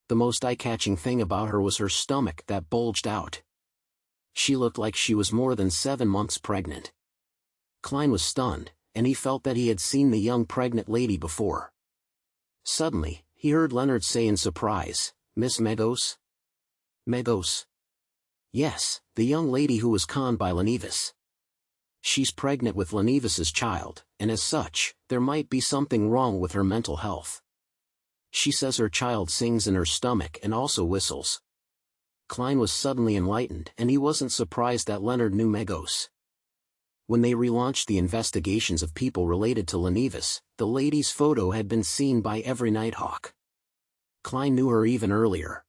The most eye-catching thing about her was her stomach that bulged out. She looked like she was more than 7 months pregnant. Klein was stunned, and he felt that he had seen the young pregnant lady before. Suddenly, he heard Leonard say in surprise, "Miss Megos?" "Megos?" "Yes, the young lady who was conned by Lenevis. She's pregnant with Lenevis's child, and as such, there might be something wrong with her mental health. She says her child sings in her stomach and also whistles." Klein was suddenly enlightened and he wasn't surprised that Leonard knew Megos. When they relaunched the investigations of people related to Lenevis, the lady's photo had been seen by every Nighthawk. Klein knew her even earlier.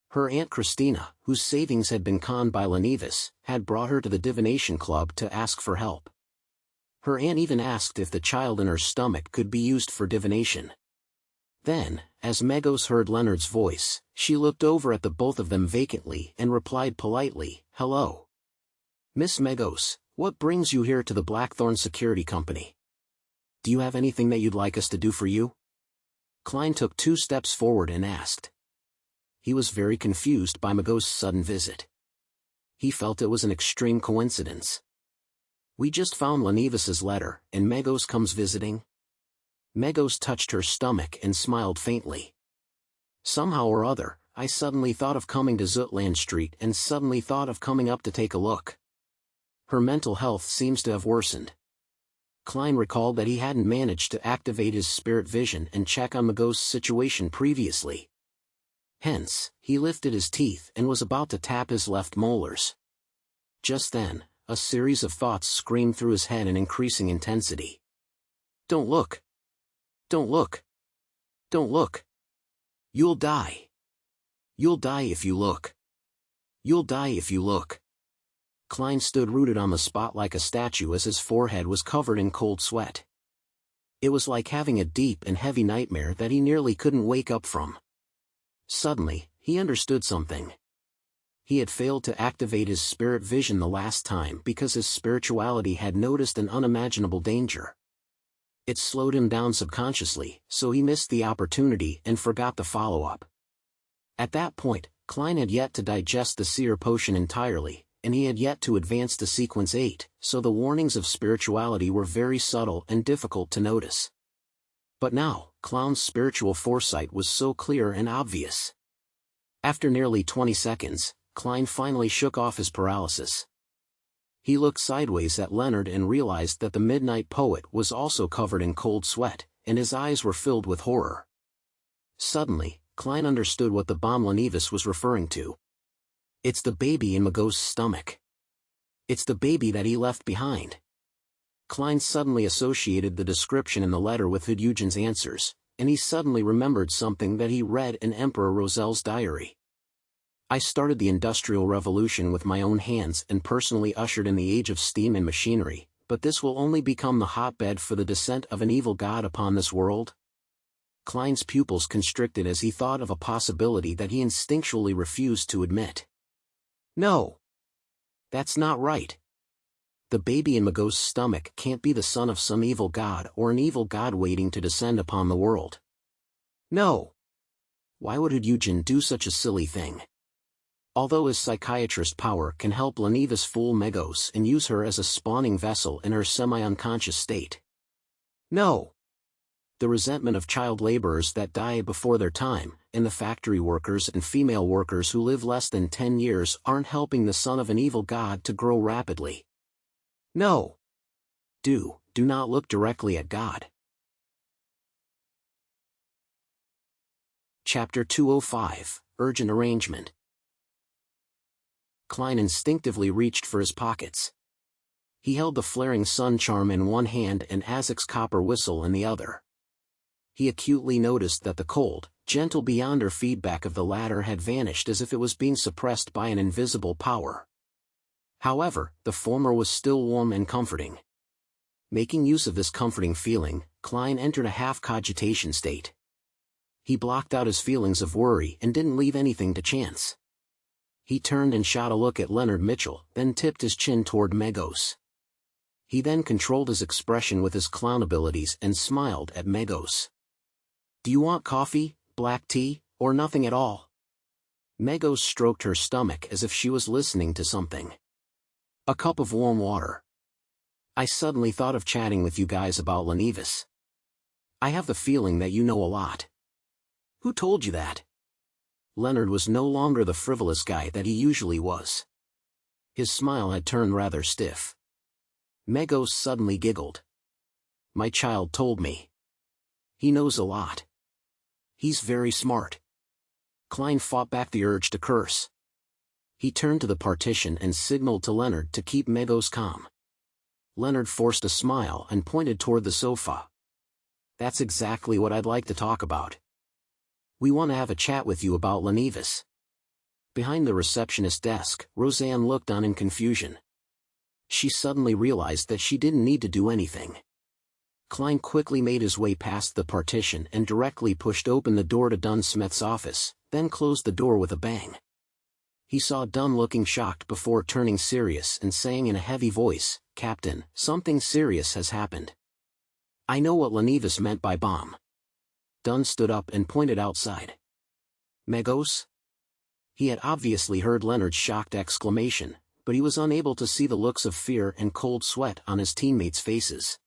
Her Aunt Christina, whose savings had been conned by Lenevis, had brought her to the Divination Club to ask for help. Her aunt even asked if the child in her stomach could be used for divination. Then, as Megos heard Leonard's voice, she looked over at the both of them vacantly and replied politely, "Hello. Miss Megos, what brings you here to the Blackthorn Security Company? Do you have anything that you'd like us to do for you?" Klein took 2 steps forward and asked. He was very confused by Megos' sudden visit. He felt it was an extreme coincidence. "We just found Lenevis's letter, and Megos comes visiting?" Megos touched her stomach and smiled faintly. "Somehow or other, I suddenly thought of coming to Zutland Street and suddenly thought of coming up to take a look. Her mental health seems to have worsened." Klein recalled that he hadn't managed to activate his spirit vision and check on Megos' situation previously. Hence, he lifted his teeth and was about to tap his left molars. Just then, a series of thoughts screamed through his head in increasing intensity. "Don't look! Don't look! Don't look! You'll die! You'll die if you look! You'll die if you look!" Klein stood rooted on the spot like a statue as his forehead was covered in cold sweat. It was like having a deep and heavy nightmare that he nearly couldn't wake up from. Suddenly, he understood something. He had failed to activate his spirit vision the last time because his spirituality had noticed an unimaginable danger. It slowed him down subconsciously, so he missed the opportunity and forgot the follow-up. At that point, Klein had yet to digest the seer potion entirely, and he had yet to advance to sequence 8, so the warnings of spirituality were very subtle and difficult to notice. But now, Clown's spiritual foresight was so clear and obvious. After nearly 20 seconds, Klein finally shook off his paralysis. He looked sideways at Leonard and realized that the midnight poet was also covered in cold sweat, and his eyes were filled with horror. Suddenly, Klein understood what the bomb Lenivis was referring to. It's the baby in Magos's stomach. It's the baby that he left behind. Klein suddenly associated the description in the letter with Hyunjin's answers, and he suddenly remembered something that he read in Emperor Rosel's diary. I started the Industrial Revolution with my own hands and personally ushered in the age of steam and machinery, but this will only become the hotbed for the descent of an evil god upon this world. Klein's pupils constricted as he thought of a possibility that he instinctually refused to admit. No. That's not right. The baby in Magos's stomach can't be the son of some evil god or an evil god waiting to descend upon the world. No. Why would Hyunjin do such a silly thing? Although his psychiatrist power can help Lenivis fool Magos and use her as a spawning vessel in her semi-unconscious state. No. The resentment of child laborers that die before their time, and the factory workers and female workers who live less than 10 years aren't helping the son of an evil god to grow rapidly. No. Do not look directly at God. Chapter 205, Urgent Arrangement. Klein instinctively reached for his pockets. He held the flaring sun charm in one hand and Azek's copper whistle in the other. He acutely noticed that the cold, gentle beyonder feedback of the latter had vanished as if it was being suppressed by an invisible power. However, the former was still warm and comforting. Making use of this comforting feeling, Klein entered a half-cogitation state. He blocked out his feelings of worry and didn't leave anything to chance. He turned and shot a look at Leonard Mitchell, then tipped his chin toward Magos. He then controlled his expression with his clown abilities and smiled at Magos. Do you want coffee, black tea, or nothing at all? Magos stroked her stomach as if she was listening to something. A cup of warm water. I suddenly thought of chatting with you guys about Lenivis. I have the feeling that you know a lot. Who told you that? Leonard was no longer the frivolous guy that he usually was. His smile had turned rather stiff. Magos suddenly giggled. My child told me. He knows a lot. He's very smart. Klein fought back the urge to curse. He turned to the partition and signaled to Leonard to keep Magos calm. Leonard forced a smile and pointed toward the sofa. That's exactly what I'd like to talk about. We want to have a chat with you about Lenivis. Behind the receptionist desk, Roseanne looked on in confusion. She suddenly realized that she didn't need to do anything. Klein quickly made his way past the partition and directly pushed open the door to Dunn Smith's office, then closed the door with a bang. He saw Dunn looking shocked before turning serious and saying in a heavy voice, Captain, something serious has happened. I know what Lenivis meant by bomb. Dunn stood up and pointed outside. Magos? He had obviously heard Leonard's shocked exclamation, but he was unable to see the looks of fear and cold sweat on his teammates' faces.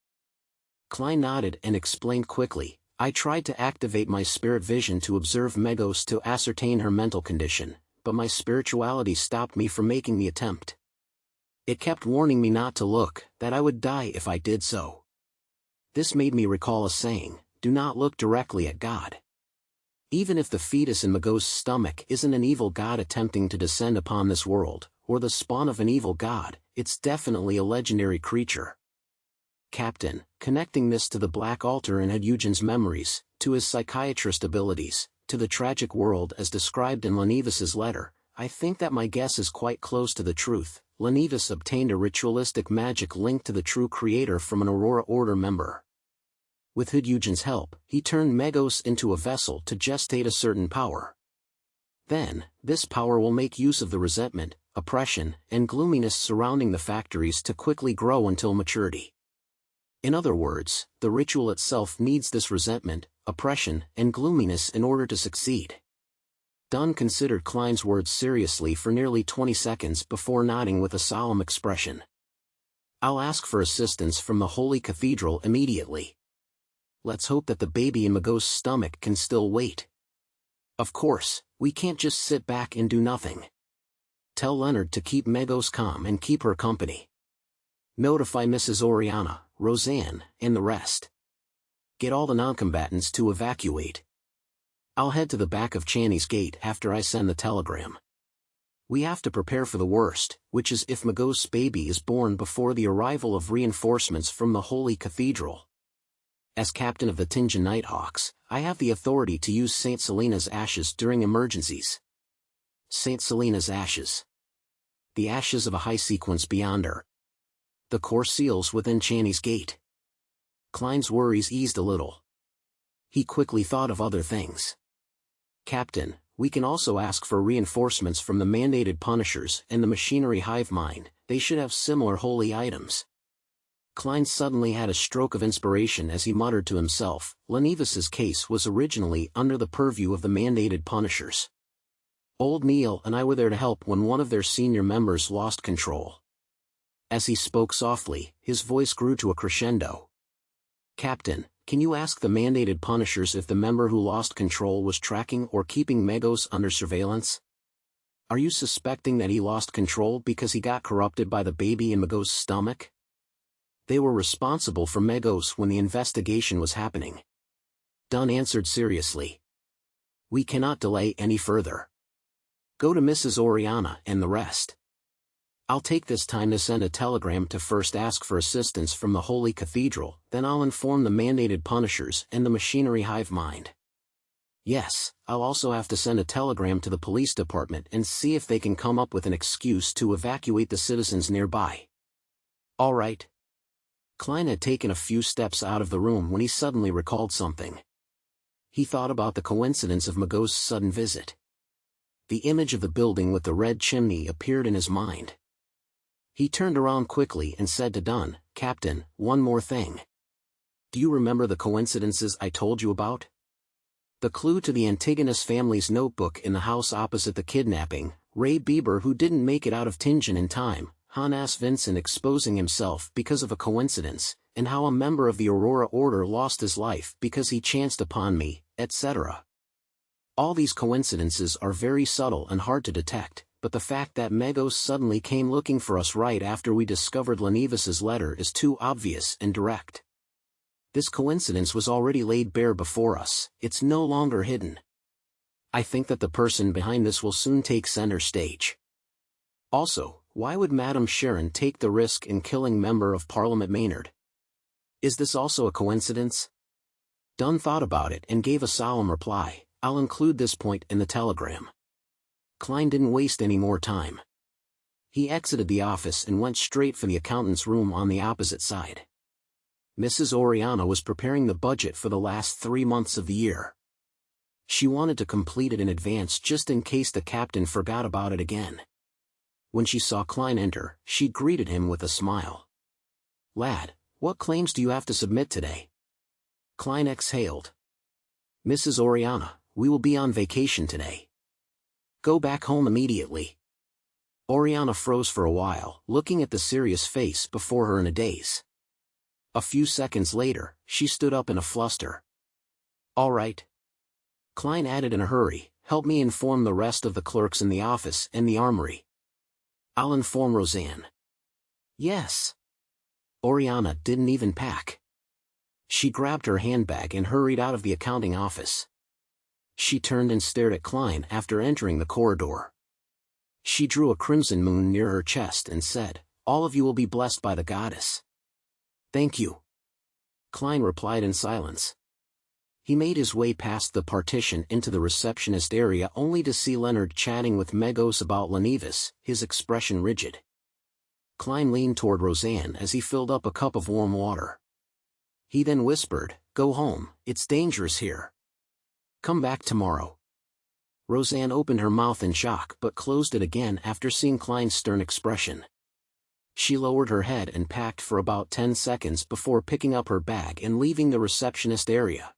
Klein nodded and explained quickly, I tried to activate my spirit vision to observe Magos to ascertain her mental condition, but my spirituality stopped me from making the attempt. It kept warning me not to look, that I would die if I did so. This made me recall a saying, do not look directly at God. Even if the fetus in Magos's stomach isn't an evil god attempting to descend upon this world, or the spawn of an evil god, it's definitely a legendary creature. Captain, connecting this to the Black Altar and Hyunjin's memories, to his psychiatrist abilities, to the tragic world as described in Lenivis's letter, I think that my guess is quite close to the truth. Lenivis obtained a ritualistic magic link to the true creator from an Aurora Order member. With Hyunjin's help, he turned Magos into a vessel to gestate a certain power. Then, this power will make use of the resentment, oppression, and gloominess surrounding the factories to quickly grow until maturity. In other words, the ritual itself needs this resentment, oppression, and gloominess in order to succeed. Dunn considered Klein's words seriously for nearly 20 seconds before nodding with a solemn expression. I'll ask for assistance from the Holy Cathedral immediately. Let's hope that the baby in Magos's stomach can still wait. Of course, we can't just sit back and do nothing. Tell Leonard to keep Magos calm and keep her company. Notify Mrs. Oriana, Roseanne, and the rest. Get all the noncombatants to evacuate. I'll head to the back of Channy's gate after I send the telegram. We have to prepare for the worst, which is if Magos's baby is born before the arrival of reinforcements from the Holy Cathedral. As captain of the Tinjan Nighthawks, I have the authority to use St. Selena's ashes during emergencies. St. Selena's ashes. The ashes of a high-sequence beyonder. The core seals within Channy's gate. Klein's worries eased a little. He quickly thought of other things. Captain, we can also ask for reinforcements from the mandated punishers and the machinery hive mind. They should have similar holy items. Klein suddenly had a stroke of inspiration as he muttered to himself, Lenivis's case was originally under the purview of the mandated punishers. Old Neil and I were there to help when one of their senior members lost control. As he spoke softly, his voice grew to a crescendo. Captain, can you ask the mandated punishers if the member who lost control was tracking or keeping Magos under surveillance? Are you suspecting that he lost control because he got corrupted by the baby in Magos's stomach? They were responsible for Magos when the investigation was happening. Dunn answered seriously. We cannot delay any further. Go to Mrs. Oriana and the rest. I'll take this time to send a telegram to first ask for assistance from the Holy Cathedral, then I'll inform the mandated punishers and the machinery hive mind. Yes, I'll also have to send a telegram to the police department and see if they can come up with an excuse to evacuate the citizens nearby. All right. Klein had taken a few steps out of the room when he suddenly recalled something. He thought about the coincidence of Magos's sudden visit. The image of the building with the red chimney appeared in his mind. He turned around quickly and said to Dunn, Captain, one more thing. Do you remember the coincidences I told you about? The clue to the Antigonus family's notebook in the house opposite the kidnapping, Ray Bieber who didn't make it out of Tinjan in time, Hannes Vincent exposing himself because of a coincidence, and how a member of the Aurora Order lost his life because he chanced upon me, etc. All these coincidences are very subtle and hard to detect, but the fact that Magos suddenly came looking for us right after we discovered Lenivis's letter is too obvious and direct. This coincidence was already laid bare before us, it's no longer hidden. I think that the person behind this will soon take center stage. Also, why would Madame Sharon take the risk in killing Member of Parliament Maynard? Is this also a coincidence? Dunn thought about it and gave a solemn reply, I'll include this point in the telegram. Klein didn't waste any more time. He exited the office and went straight for the accountant's room on the opposite side. Mrs. Oriana was preparing the budget for the last 3 months of the year. She wanted to complete it in advance just in case the captain forgot about it again. When she saw Klein enter, she greeted him with a smile. Lad, what claims do you have to submit today? Klein exhaled. Mrs. Oriana, we will be on vacation today. Go back home immediately. Oriana froze for a while, looking at the serious face before her in a daze. A few seconds later, she stood up in a fluster. All right. Klein added in a hurry, help me inform the rest of the clerks in the office and the armory. I'll inform Roseanne. Yes. Oriana didn't even pack. She grabbed her handbag and hurried out of the accounting office. She turned and stared at Klein after entering the corridor. She drew a crimson moon near her chest and said, all of you will be blessed by the goddess. Thank you. Klein replied in silence. He made his way past the partition into the receptionist area only to see Leonard chatting with Magos about Lenivis, his expression rigid. Klein leaned toward Roseanne as he filled up a cup of warm water. He then whispered, go home, it's dangerous here. Come back tomorrow. Roseanne opened her mouth in shock but closed it again after seeing Klein's stern expression. She lowered her head and packed for about 10 seconds before picking up her bag and leaving the receptionist area.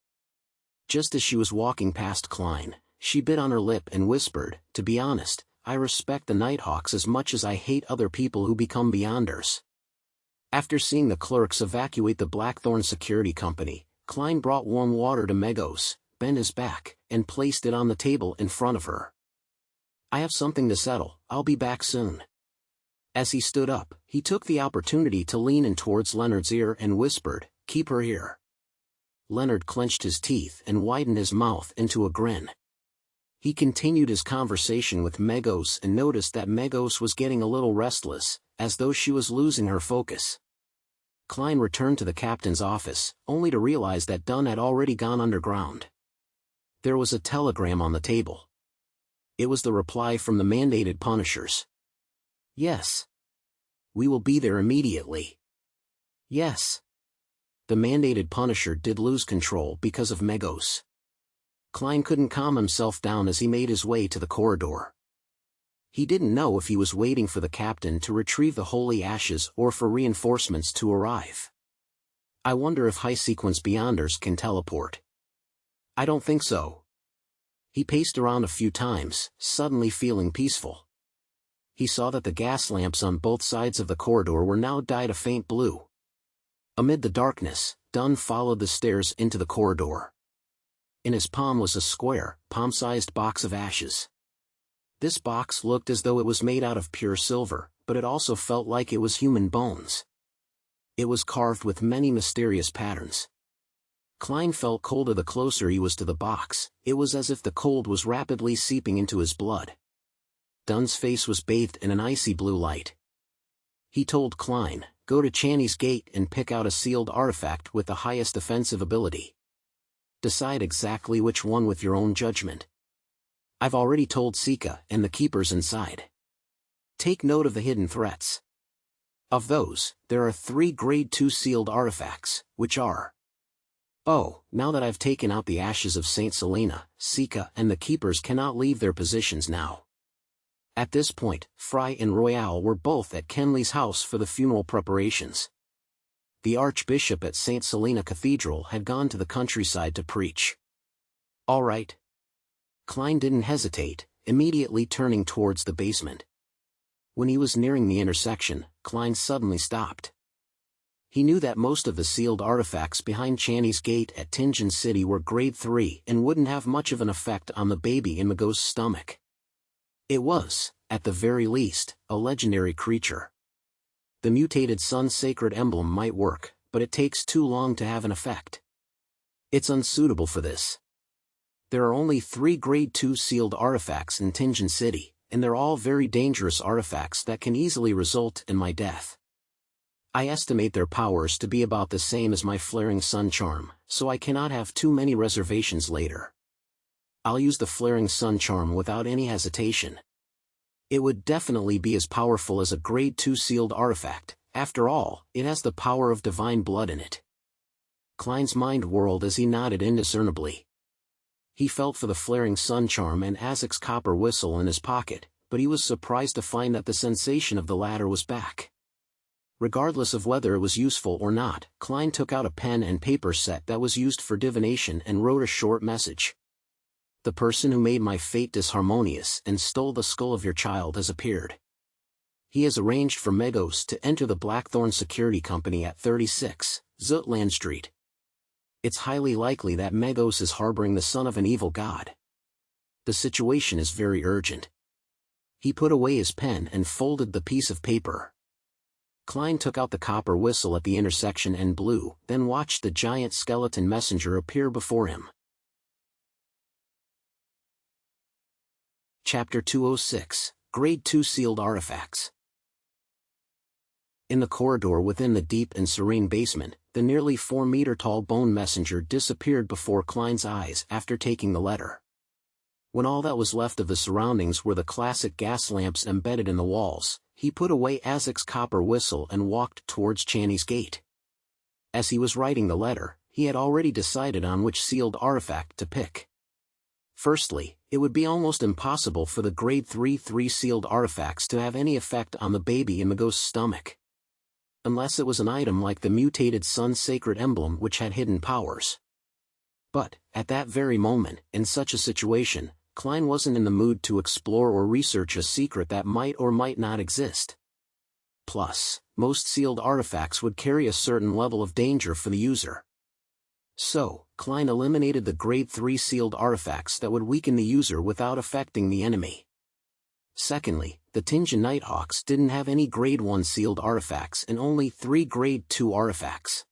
Just as she was walking past Klein, she bit on her lip and whispered, to be honest, I respect the Nighthawks as much as I hate other people who become Beyonders. After seeing the clerks evacuate the Blackthorn Security Company, Klein brought warm water to Megos, bent his back, and placed it on the table in front of her. "I have something to settle, I'll be back soon." As he stood up, he took the opportunity to lean in towards Leonard's ear and whispered, "Keep her here." Leonard clenched his teeth and widened his mouth into a grin. He continued his conversation with Megos and noticed that Megos was getting a little restless, as though she was losing her focus. Klein returned to the captain's office, only to realize that Dunn had already gone underground. There was a telegram on the table. It was the reply from the mandated punishers. "Yes. We will be there immediately." "Yes." The mandated punisher did lose control because of Megos. Klein couldn't calm himself down as he made his way to the corridor. He didn't know if he was waiting for the captain to retrieve the holy ashes or for reinforcements to arrive. "I wonder if high-sequence Beyonders can teleport. I don't think so." He paced around a few times, suddenly feeling peaceful. He saw that the gas lamps on both sides of the corridor were now dyed a faint blue. Amid the darkness, Dunn followed the stairs into the corridor. In his palm was a square, palm-sized box of ashes. This box looked as though it was made out of pure silver, but it also felt like it was human bones. It was carved with many mysterious patterns. Klein felt colder the closer he was to the box. It was as if the cold was rapidly seeping into his blood. Dunn's face was bathed in an icy blue light. He told Klein, "Go to Channy's Gate and pick out a sealed artifact with the highest offensive ability. Decide exactly which one with your own judgment. I've already told Sika and the keepers inside. Take note of the hidden threats. Of those, there are 3 Grade 2 sealed artifacts, which are... Oh, now that I've taken out the ashes of Saint Selena, Sika and the keepers cannot leave their positions now." At this point, Fry and Royale were both at Kenley's house for the funeral preparations. The Archbishop at St. Selena Cathedral had gone to the countryside to preach. "All right." Klein didn't hesitate, immediately turning towards the basement. When he was nearing the intersection, Klein suddenly stopped. He knew that most of the sealed artifacts behind Channy's Gate at Tingen City were Grade 3 and wouldn't have much of an effect on the baby in Magos' stomach. It was, at the very least, a legendary creature. The mutated Sun Sacred Emblem might work, but it takes too long to have an effect. It's unsuitable for this. There are only 3 Grade 2 sealed artifacts in Tingen City, and they're all very dangerous artifacts that can easily result in my death. I estimate their powers to be about the same as my Flaring Sun Charm, so I cannot have too many reservations later. I'll use the Flaring Sun Charm without any hesitation. It would definitely be as powerful as a Grade 2 sealed artifact. After all, it has the power of divine blood in it." Klein's mind whirled as he nodded indiscernibly. He felt for the Flaring Sun Charm and Azek's copper whistle in his pocket, but he was surprised to find that the sensation of the latter was back. Regardless of whether it was useful or not, Klein took out a pen and paper set that was used for divination and wrote a short message. "The person who made my fate disharmonious and stole the skull of your child has appeared. He has arranged for Megos to enter the Blackthorn Security Company at 36, Zutland Street. It's highly likely that Megos is harboring the son of an evil god. The situation is very urgent." He put away his pen and folded the piece of paper. Klein took out the copper whistle at the intersection and blew, then watched the giant skeleton messenger appear before him. Chapter 206, Grade 2 Sealed Artifacts. In the corridor within the deep and serene basement, the nearly 4-meter-tall bone messenger disappeared before Klein's eyes after taking the letter. When all that was left of the surroundings were the classic gas lamps embedded in the walls, he put away Azek's copper whistle and walked towards Channy's Gate. As he was writing the letter, he had already decided on which sealed artifact to pick. Firstly, it would be almost impossible for the Grade 3 sealed artifacts to have any effect on the baby in Magos' stomach. Unless it was an item like the mutated Sun Sacred Emblem which had hidden powers. But, at that very moment, in such a situation, Klein wasn't in the mood to explore or research a secret that might or might not exist. Plus, most sealed artifacts would carry a certain level of danger for the user. So, Klein eliminated the Grade 3 sealed artifacts that would weaken the user without affecting the enemy. Secondly, the Tinjin Nighthawks didn't have any Grade 1 sealed artifacts and only 3 Grade 2 artifacts.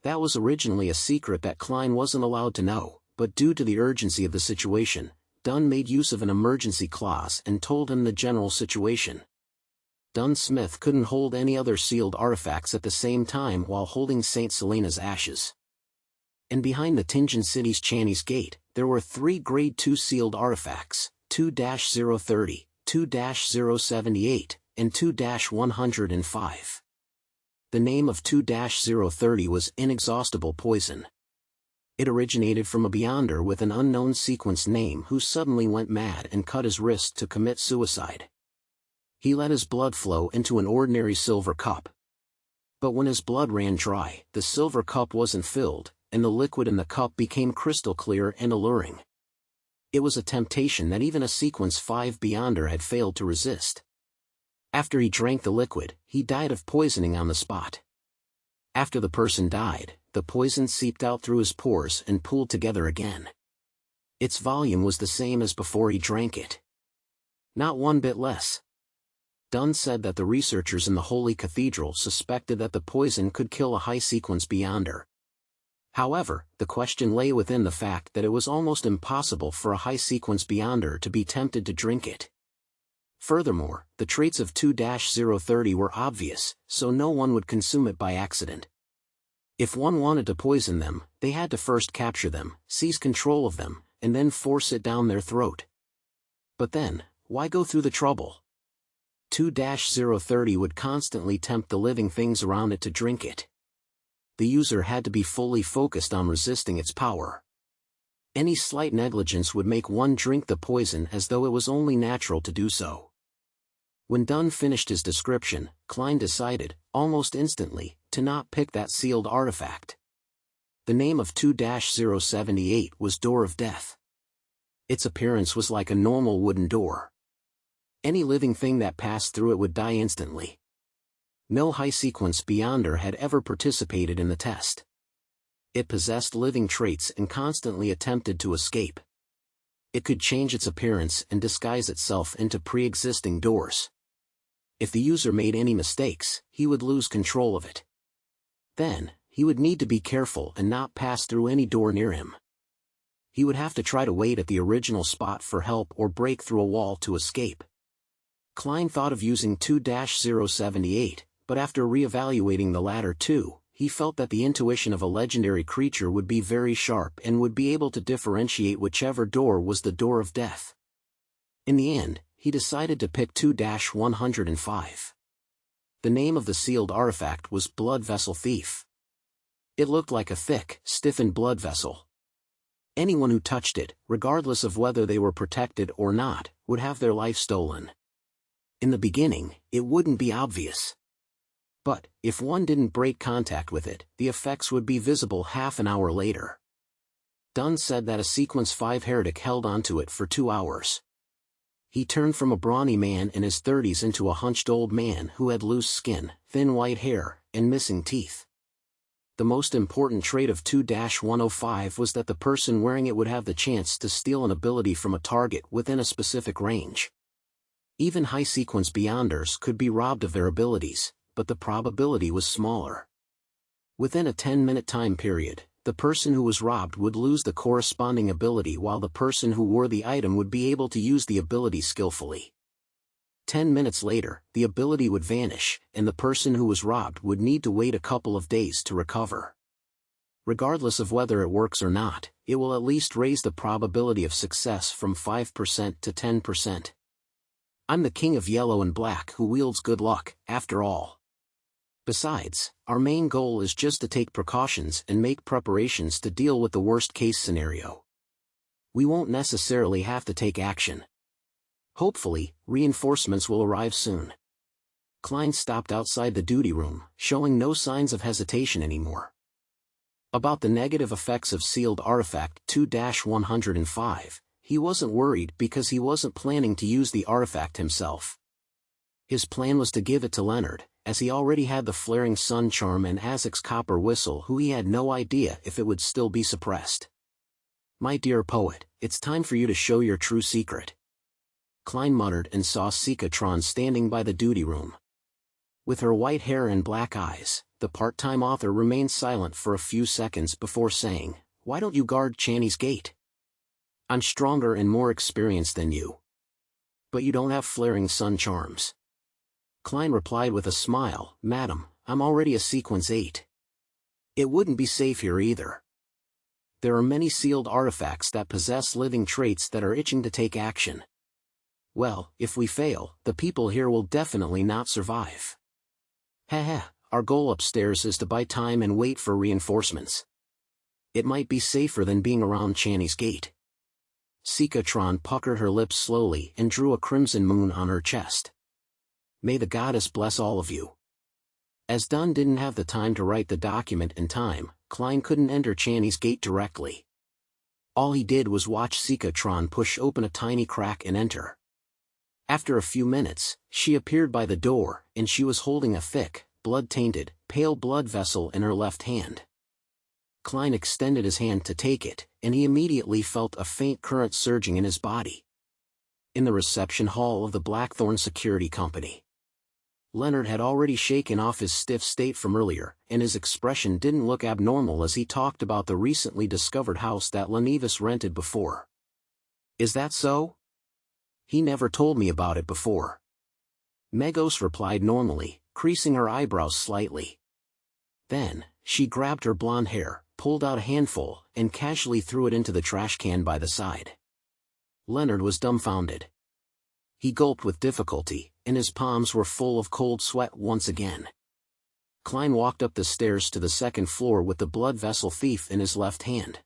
That was originally a secret that Klein wasn't allowed to know, but due to the urgency of the situation, Dunn made use of an emergency clause and told him the general situation. Dunn Smith couldn't hold any other sealed artifacts at the same time while holding St. Selena's ashes. And behind the Tinjin City's Chinese Gate, there were 3 Grade 2 sealed artifacts, 2-030, 2-078, and 2-105. The name of 2-030 was Inexhaustible Poison. It originated from a Beyonder with an unknown sequence name who suddenly went mad and cut his wrist to commit suicide. He let his blood flow into an ordinary silver cup. But when his blood ran dry, the silver cup wasn't filled, and the liquid in the cup became crystal clear and alluring. It was a temptation that even a Sequence 5 Beyonder had failed to resist. After he drank the liquid, he died of poisoning on the spot. After the person died, the poison seeped out through his pores and pooled together again. Its volume was the same as before he drank it. Not one bit less. Dunn said that the researchers in the Holy Cathedral suspected that the poison could kill a high sequence Beyonder. However, the question lay within the fact that it was almost impossible for a high sequence Beyonder to be tempted to drink it. Furthermore, the traits of 2-030 were obvious, so no one would consume it by accident. If one wanted to poison them, they had to first capture them, seize control of them, and then force it down their throat. But then, why go through the trouble? 2-030 would constantly tempt the living things around it to drink it. The user had to be fully focused on resisting its power. Any slight negligence would make one drink the poison as though it was only natural to do so. When Dunn finished his description, Klein decided, almost instantly, to not pick that sealed artifact. The name of 2-078 was Door of Death. Its appearance was like a normal wooden door. Any living thing that passed through it would die instantly. No high-sequence Beyonder had ever participated in the test. It possessed living traits and constantly attempted to escape. It could change its appearance and disguise itself into pre-existing doors. If the user made any mistakes, he would lose control of it. Then, he would need to be careful and not pass through any door near him. He would have to try to wait at the original spot for help or break through a wall to escape. Klein thought of using 2-078, but after re-evaluating the latter two, he felt that the intuition of a legendary creature would be very sharp and would be able to differentiate whichever door was the door of death. In the end, he decided to pick 2-105. The name of the sealed artifact was Blood Vessel Thief. It looked like a thick, stiffened blood vessel. Anyone who touched it, regardless of whether they were protected or not, would have their life stolen. In the beginning, it wouldn't be obvious. But, if one didn't break contact with it, the effects would be visible half an hour later. Dunn said that a Sequence 5 heretic held onto it for 2 hours. He turned from a brawny man in his 30s into a hunched old man who had loose skin, thin white hair, and missing teeth. The most important trait of 2-105 was that the person wearing it would have the chance to steal an ability from a target within a specific range. Even high-sequence Beyonders could be robbed of their abilities, but the probability was smaller. Within a 10-minute time period, the person who was robbed would lose the corresponding ability while the person who wore the item would be able to use the ability skillfully. 10 minutes later, the ability would vanish, and the person who was robbed would need to wait a couple of days to recover. Regardless of whether it works or not, it will at least raise the probability of success from 5% to 10%. I'm the king of yellow and black who wields good luck, after all. Besides, our main goal is just to take precautions and make preparations to deal with the worst-case scenario. We won't necessarily have to take action. Hopefully, reinforcements will arrive soon. Klein stopped outside the duty room, showing no signs of hesitation anymore. About the negative effects of sealed artifact 2-105, he wasn't worried because he wasn't planning to use the artifact himself. His plan was to give it to Leonard, as he already had the flaring sun charm and Azek's copper whistle, who he had no idea if it would still be suppressed. "My dear poet, it's time for you to show your true secret," Klein muttered and saw Sikatron standing by the duty room. With her white hair and black eyes, the part-time author remained silent for a few seconds before saying, "Why don't you guard Channy's gate? I'm stronger and more experienced than you. But you don't have flaring sun charms." Klein replied with a smile, "Madam, I'm already a Sequence 8. It wouldn't be safe here either. There are many sealed artifacts that possess living traits that are itching to take action. Well, if we fail, the people here will definitely not survive. Haha, our goal upstairs is to buy time and wait for reinforcements. It might be safer than being around Channy's gate." Sikatron puckered her lips slowly and drew a crimson moon on her chest. "May the goddess bless all of you." As Dunn didn't have the time to write the document in time, Klein couldn't enter Channy's gate directly. All he did was watch Sikatron push open a tiny crack and enter. After a few minutes, she appeared by the door, and she was holding a thick, blood-tainted, pale blood vessel in her left hand. Klein extended his hand to take it, and he immediately felt a faint current surging in his body. In the reception hall of the Blackthorn Security Company, Leonard had already shaken off his stiff state from earlier, and his expression didn't look abnormal as he talked about the recently discovered house that Lenevis rented before. "Is that so? He never told me about it before." Megos replied normally, creasing her eyebrows slightly. Then, she grabbed her blonde hair, pulled out a handful, and casually threw it into the trash can by the side. Leonard was dumbfounded. He gulped with difficulty, and his palms were full of cold sweat once again. Klein walked up the stairs to the second floor with the blood vessel thief in his left hand.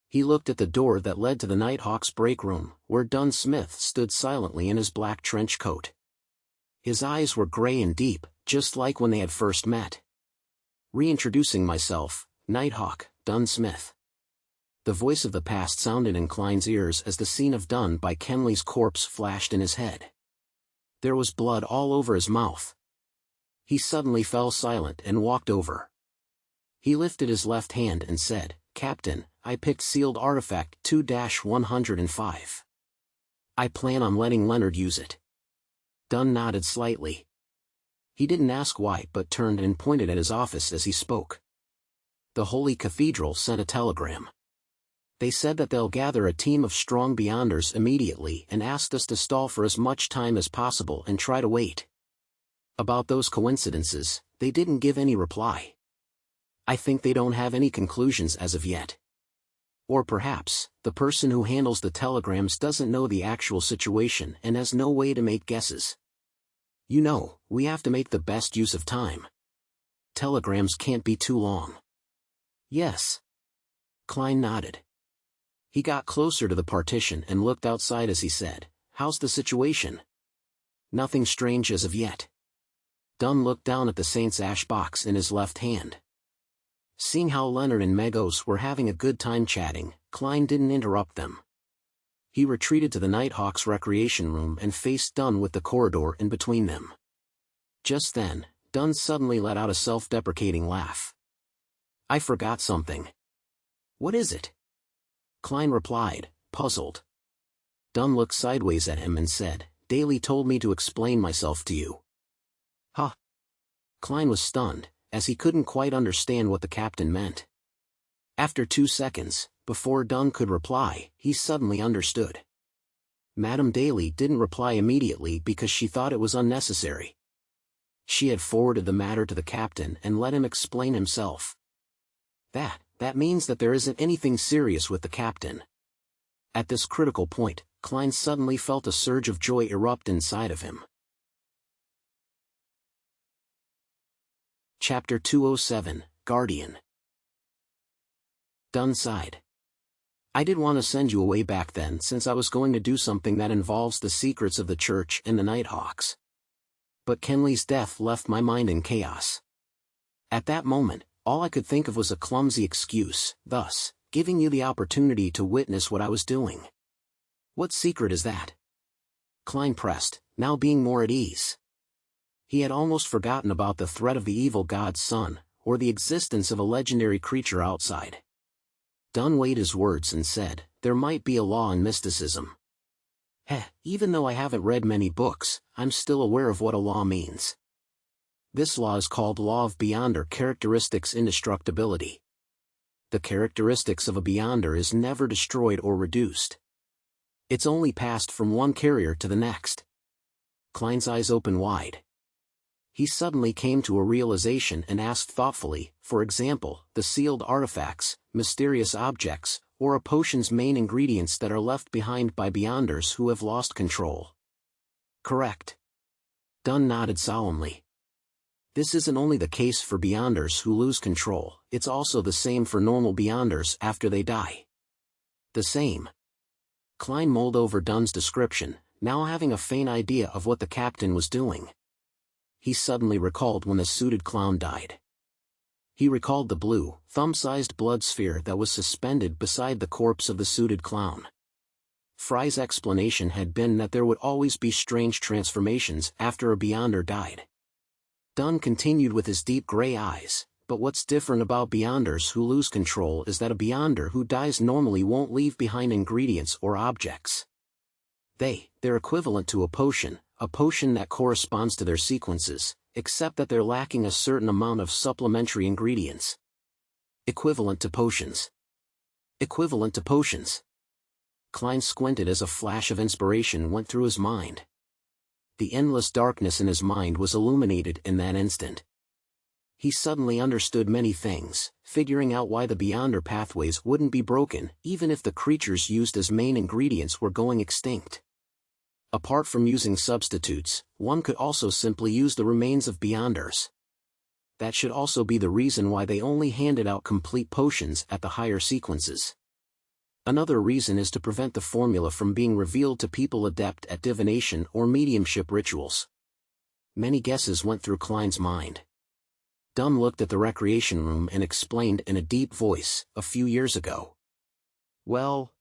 He looked at the door that led to the Nighthawk's break room, where Dunn Smith stood silently in his black trench coat. His eyes were gray and deep, just like when they had first met. "Reintroducing myself, Nighthawk, Dunn Smith." The voice of the past sounded in Klein's ears as the scene of Dunn by Kenley's corpse flashed in his head. There was blood all over his mouth. He suddenly fell silent and walked over. He lifted his left hand and said, "Captain, I picked sealed artifact 2-105. I plan on letting Leonard use it." Dunn nodded slightly. He didn't ask why but turned and pointed at his office as he spoke. "The Holy Cathedral sent a telegram. They said that they'll gather a team of strong Beyonders immediately and asked us to stall for as much time as possible and try to wait. About those coincidences, they didn't give any reply. I think they don't have any conclusions as of yet. Or perhaps, the person who handles the telegrams doesn't know the actual situation and has no way to make guesses. You know, we have to make the best use of time. Telegrams can't be too long." "Yes." Klein nodded. He got closer to the partition and looked outside as he said, "How's the situation?" "Nothing strange as of yet." Dunn looked down at the Saint's ash box in his left hand. Seeing how Leonard and Megos were having a good time chatting, Klein didn't interrupt them. He retreated to the Nighthawk's recreation room and faced Dunn with the corridor in between them. Just then, Dunn suddenly let out a self-deprecating laugh. "I forgot something." "What is it?" Klein replied, puzzled. Dunn looked sideways at him and said, "Daly told me to explain myself to you." "Huh?" Klein was stunned, as he couldn't quite understand what the captain meant. After 2 seconds, before Dunn could reply, he suddenly understood. Madame Daly didn't reply immediately because she thought it was unnecessary. She had forwarded the matter to the captain and let him explain himself. That means that there isn't anything serious with the captain. At this critical point, Klein suddenly felt a surge of joy erupt inside of him. Chapter 207, Guardian. Dunn sighed. "I did want to send you away back then since I was going to do something that involves the secrets of the church and the Nighthawks. But Kenley's death left my mind in chaos. At that moment, all I could think of was a clumsy excuse, thus, giving you the opportunity to witness what I was doing." "What secret is that?" Klein pressed, now being more at ease. He had almost forgotten about the threat of the evil god's son, or the existence of a legendary creature outside. Dunn weighed his words and said, "There might be a law in mysticism. Even though I haven't read many books, I'm still aware of what a law means. This law is called Law of Beyonder Characteristics Indestructibility. The characteristics of a Beyonder is never destroyed or reduced. It's only passed from one carrier to the next." Klein's eyes opened wide. He suddenly came to a realization and asked thoughtfully, for example, the sealed artifacts, mysterious objects, or a potion's main ingredients that are left behind by Beyonders who have lost control. Correct. Dunn nodded solemnly. This isn't only the case for Beyonders who lose control, it's also the same for normal Beyonders after they die. The same. Klein mulled over Dunn's description, now having a faint idea of what the captain was doing. He suddenly recalled when the suited clown died. He recalled the blue, thumb-sized blood sphere that was suspended beside the corpse of the suited clown. Fry's explanation had been that there would always be strange transformations after a Beyonder died. Dunn continued with his deep gray eyes, but what's different about Beyonders who lose control is that a Beyonder who dies normally won't leave behind ingredients or objects. They're equivalent to a potion that corresponds to their sequences, except that they're lacking a certain amount of supplementary ingredients. Equivalent to potions. Equivalent to potions. Klein squinted as a flash of inspiration went through his mind. The endless darkness in his mind was illuminated in that instant. He suddenly understood many things, figuring out why the Beyonder pathways wouldn't be broken even if the creatures used as main ingredients were going extinct. Apart from using substitutes, one could also simply use the remains of Beyonders. That should also be the reason why they only handed out complete potions at the higher sequences. Another reason is to prevent the formula from being revealed to people adept at divination or mediumship rituals. Many guesses went through Klein's mind. Dunn looked at the recreation room and explained in a deep voice, "A few years ago. Well,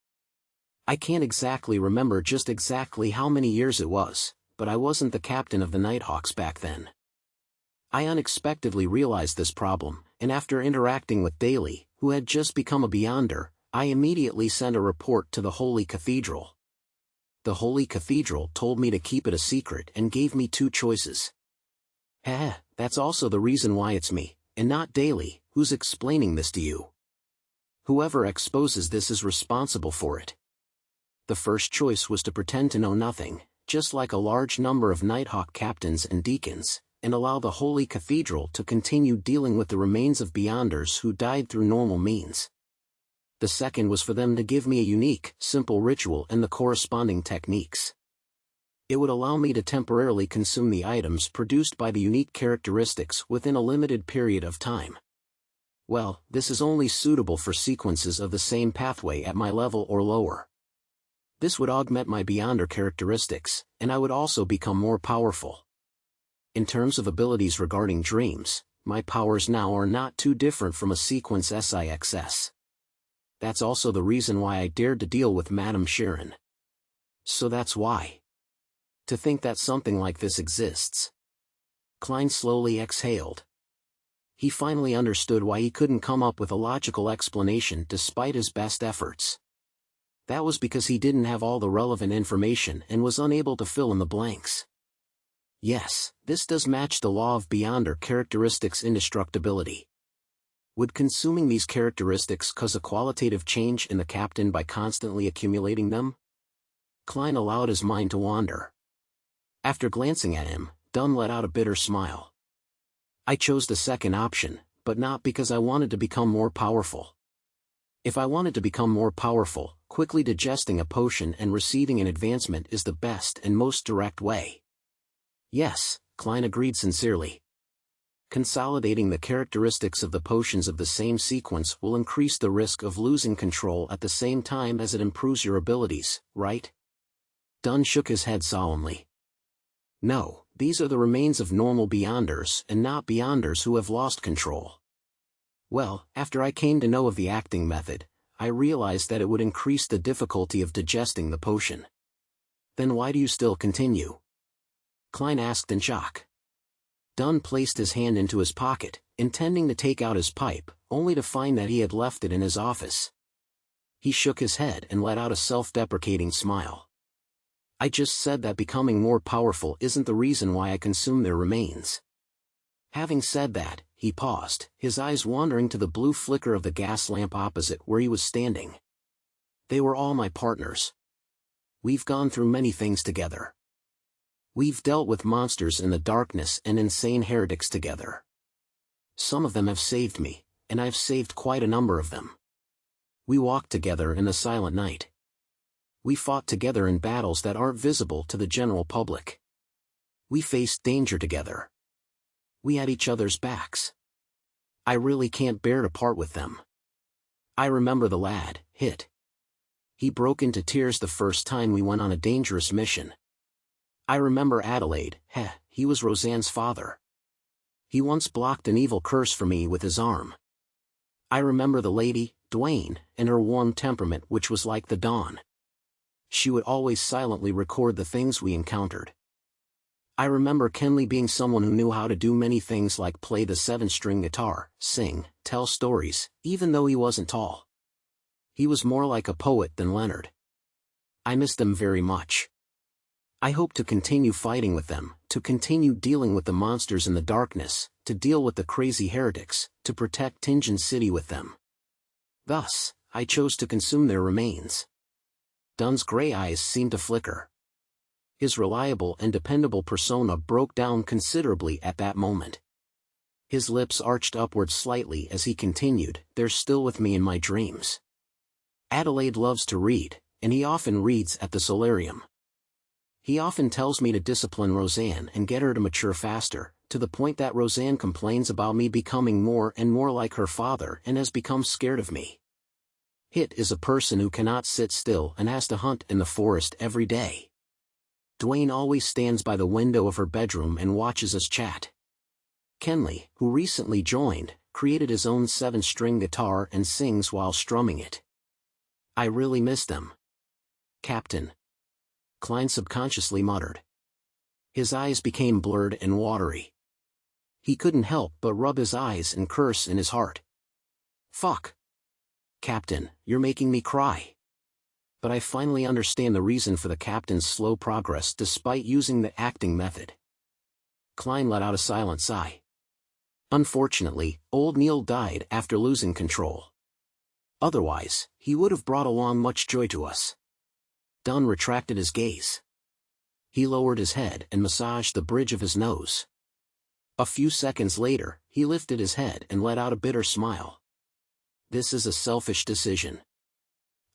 I can't exactly remember just exactly how many years it was, but I wasn't the captain of the Nighthawks back then. I unexpectedly realized this problem, and after interacting with Daly, who had just become a Beyonder, I immediately sent a report to the Holy Cathedral. The Holy Cathedral told me to keep it a secret and gave me two choices. That's also the reason why it's me, and not Daly, who's explaining this to you. Whoever exposes this is responsible for it. The first choice was to pretend to know nothing, just like a large number of Nighthawk captains and deacons, and allow the Holy Cathedral to continue dealing with the remains of Beyonders who died through normal means. The second was for them to give me a unique, simple ritual and the corresponding techniques. It would allow me to temporarily consume the items produced by the unique characteristics within a limited period of time. Well, this is only suitable for sequences of the same pathway at my level or lower. This would augment my Beyonder characteristics, and I would also become more powerful. In terms of abilities regarding dreams, my powers now are not too different from a sequence SIXS. That's also the reason why I dared to deal with Madame Sharon. So that's why. To think that something like this exists. Klein slowly exhaled. He finally understood why he couldn't come up with a logical explanation despite his best efforts. That was because he didn't have all the relevant information and was unable to fill in the blanks. Yes, this does match the law of Beyonder characteristics indestructibility. Would consuming these characteristics cause a qualitative change in the captain by constantly accumulating them? Klein allowed his mind to wander. After glancing at him, Dunn let out a bitter smile. I chose the second option, but not because I wanted to become more powerful. If I wanted to become more powerful, quickly digesting a potion and receiving an advancement is the best and most direct way. Yes, Klein agreed sincerely. Consolidating the characteristics of the potions of the same sequence will increase the risk of losing control at the same time as it improves your abilities, right? Dunn shook his head solemnly. No, these are the remains of normal Beyonders and not Beyonders who have lost control. Well, after I came to know of the acting method, I realized that it would increase the difficulty of digesting the potion. Then why do you still continue? Klein asked in shock. Dunn placed his hand into his pocket, intending to take out his pipe, only to find that he had left it in his office. He shook his head and let out a self-deprecating smile. I just said that becoming more powerful isn't the reason why I consume their remains. Having said that, he paused, his eyes wandering to the blue flicker of the gas lamp opposite where he was standing. They were all my partners. We've gone through many things together. We've dealt with monsters in the darkness and insane heretics together. Some of them have saved me, and I've saved quite a number of them. We walked together in the silent night. We fought together in battles that aren't visible to the general public. We faced danger together. We had each other's backs. I really can't bear to part with them. I remember the lad, Hit. He broke into tears the first time we went on a dangerous mission. I remember Adelaide, he was Roseanne's father. He once blocked an evil curse for me with his arm. I remember the lady, Dwayne, and her warm temperament which was like the dawn. She would always silently record the things we encountered. I remember Kenley being someone who knew how to do many things like play the 7-string guitar, sing, tell stories, even though he wasn't tall. He was more like a poet than Leonard. I miss them very much. I hope to continue fighting with them, to continue dealing with the monsters in the darkness, to deal with the crazy heretics, to protect Tingen City with them. Thus, I chose to consume their remains. Dunn's gray eyes seemed to flicker. His reliable and dependable persona broke down considerably at that moment. His lips arched upward slightly as he continued, "They're still with me in my dreams. Adelaide loves to read, and he often reads at the solarium. He often tells me to discipline Roseanne and get her to mature faster, to the point that Roseanne complains about me becoming more and more like her father and has become scared of me. Hit is a person who cannot sit still and has to hunt in the forest every day. Dwayne always stands by the window of her bedroom and watches us chat. Kenley, who recently joined, created his own 7-string guitar and sings while strumming it. I really miss them. Captain," Klein subconsciously muttered. His eyes became blurred and watery. He couldn't help but rub his eyes and curse in his heart. "Fuck. Captain, you're making me cry." But I finally understand the reason for the captain's slow progress despite using the acting method. Klein let out a silent sigh. Unfortunately, old Neil died after losing control. Otherwise, he would have brought along much joy to us. Dunn retracted his gaze. He lowered his head and massaged the bridge of his nose. A few seconds later, he lifted his head and let out a bitter smile. "This is a selfish decision.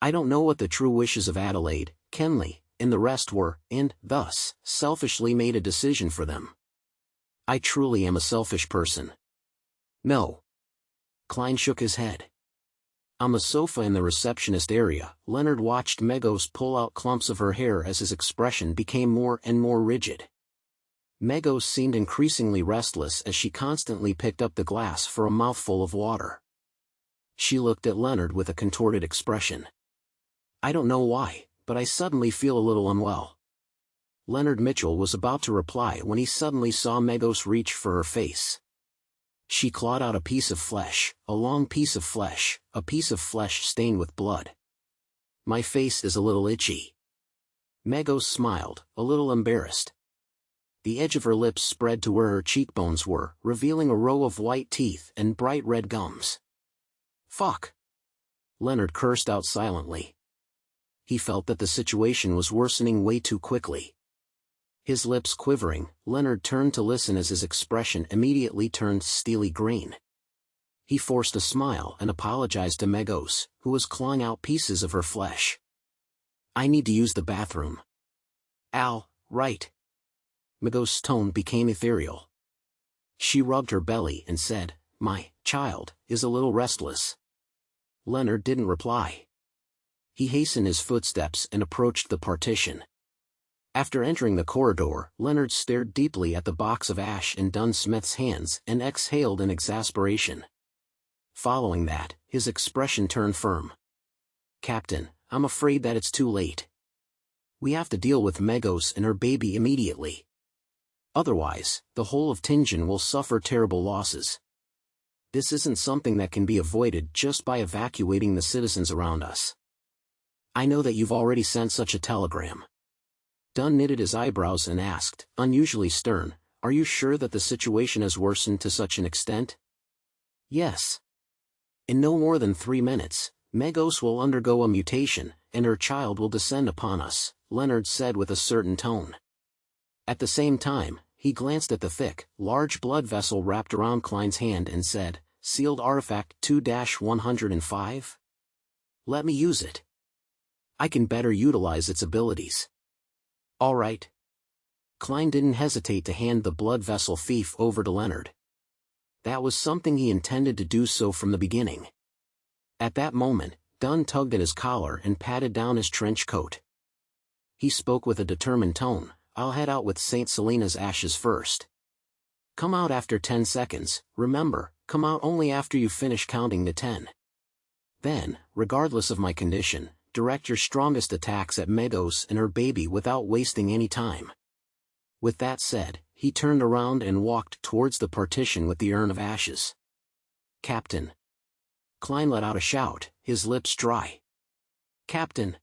I don't know what the true wishes of Adelaide, Kenley, and the rest were, and, thus, selfishly made a decision for them. I truly am a selfish person." "No." Klein shook his head. On the sofa in the receptionist area, Leonard watched Megos pull out clumps of her hair as his expression became more and more rigid. Megos seemed increasingly restless as she constantly picked up the glass for a mouthful of water. She looked at Leonard with a contorted expression. "I don't know why, but I suddenly feel a little unwell." Leonard Mitchell was about to reply when he suddenly saw Megos reach for her face. She clawed out a piece of flesh, a long piece of flesh, a piece of flesh stained with blood. "My face is a little itchy." Megos smiled, a little embarrassed. The edge of her lips spread to where her cheekbones were, revealing a row of white teeth and bright red gums. "Fuck!" Leonard cursed out silently. He felt that the situation was worsening way too quickly. His lips quivering, Leonard turned to listen as his expression immediately turned steely green. He forced a smile and apologized to Megos, who was clawing out pieces of her flesh. "I need to use the bathroom." "Al, right." Megos' tone became ethereal. She rubbed her belly and said, "My child is a little restless." Leonard didn't reply. He hastened his footsteps and approached the partition. After entering the corridor, Leonard stared deeply at the box of ash in Dunn Smith's hands and exhaled in exasperation. Following that, his expression turned firm. "Captain, I'm afraid that it's too late. We have to deal with Megos and her baby immediately." Otherwise, the whole of Tingen will suffer terrible losses. This isn't something that can be avoided just by evacuating the citizens around us. I know that you've already sent such a telegram. Dunn knitted his eyebrows and asked, unusually stern, are you sure that the situation has worsened to such an extent? Yes. In no more than 3 minutes, Megos will undergo a mutation, and her child will descend upon us, Leonard said with a certain tone. At the same time, he glanced at the thick, large blood vessel wrapped around Klein's hand and said, Sealed Artifact 2-105? Let me use it. I can better utilize its abilities. All right. Klein didn't hesitate to hand the blood vessel fief over to Leonard. That was something he intended to do so from the beginning. At that moment, Dunn tugged at his collar and patted down his trench coat. He spoke with a determined tone, I'll head out with St. Selena's ashes first. Come out after 10 seconds, remember, come out only after you finish counting to 10. Then, regardless of my condition, direct your strongest attacks at Megos and her baby without wasting any time. With that said, he turned around and walked towards the partition with the urn of ashes. Captain. Klein let out a shout, his lips dry. Captain.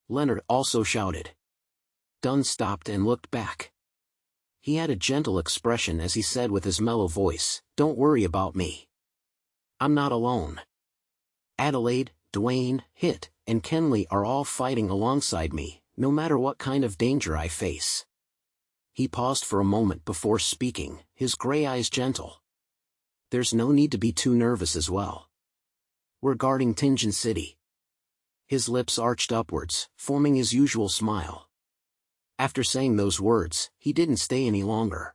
Leonard also shouted. Dunn stopped and looked back. He had a gentle expression as he said with his mellow voice, Don't worry about me. I'm not alone. Adelaide, Dwayne, Hit, and Kenley are all fighting alongside me, no matter what kind of danger I face. He paused for a moment before speaking, his gray eyes gentle. There's no need to be too nervous as well. We're guarding Tingen City. His lips arched upwards, forming his usual smile. After saying those words, he didn't stay any longer.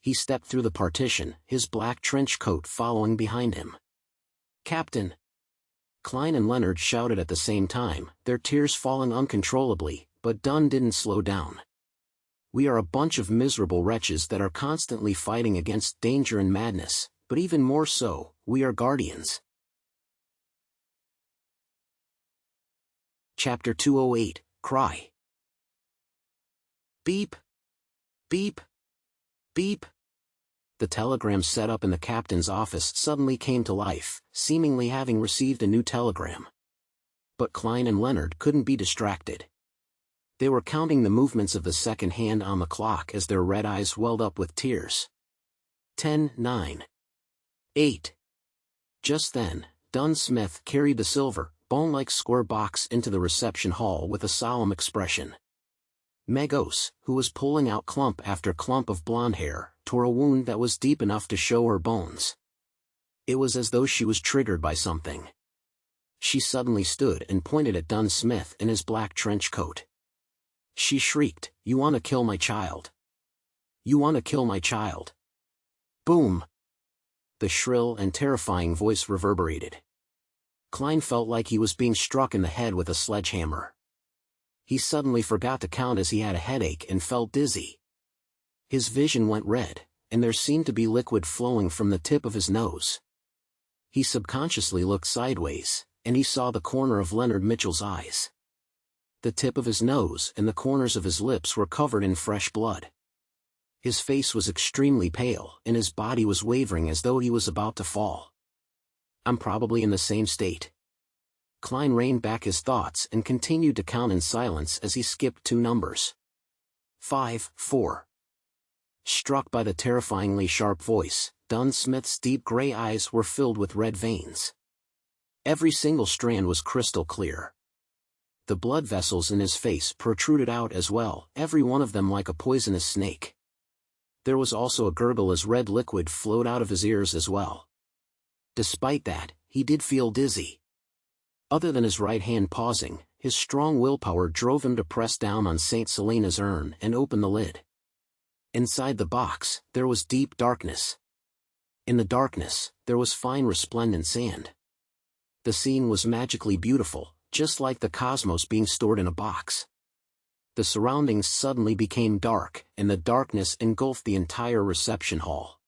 He stepped through the partition, his black trench coat following behind him. Captain. Klein and Leonard shouted at the same time, their tears falling uncontrollably, but Dunn didn't slow down. We are a bunch of miserable wretches that are constantly fighting against danger and madness, but even more so, we are guardians. Chapter 208, Cry. Beep. Beep. Beep. The telegram set up in the captain's office suddenly came to life, seemingly having received a new telegram. But Klein and Leonard couldn't be distracted. They were counting the movements of the second hand on the clock as their red eyes welled up with tears. 10, 9. 8. Just then, Dunn Smith carried the silver, bone-like square box into the reception hall with a solemn expression. Megos, who was pulling out clump after clump of blonde hair, tore a wound that was deep enough to show her bones. It was as though she was triggered by something. She suddenly stood and pointed at Dunn Smith in his black trench coat. She shrieked, You want to kill my child? You want to kill my child? Boom! The shrill and terrifying voice reverberated. Klein felt like he was being struck in the head with a sledgehammer. He suddenly forgot to count as he had a headache and felt dizzy. His vision went red, and there seemed to be liquid flowing from the tip of his nose. He subconsciously looked sideways, and he saw the corner of Leonard Mitchell's eyes. The tip of his nose and the corners of his lips were covered in fresh blood. His face was extremely pale, and his body was wavering as though he was about to fall. I'm probably in the same state. Klein reined back his thoughts and continued to count in silence as he skipped 2 numbers. 5, 4. Struck by the terrifyingly sharp voice, Dunn Smith's deep gray eyes were filled with red veins. Every single strand was crystal clear. The blood vessels in his face protruded out as well, every one of them like a poisonous snake. There was also a gurgle as red liquid flowed out of his ears as well. Despite that, he did feel dizzy. Other than his right hand pausing, his strong willpower drove him to press down on St. Selena's urn and open the lid. Inside the box, there was deep darkness. In the darkness, there was fine resplendent sand. The scene was magically beautiful, just like the cosmos being stored in a box. The surroundings suddenly became dark, and the darkness engulfed the entire reception hall.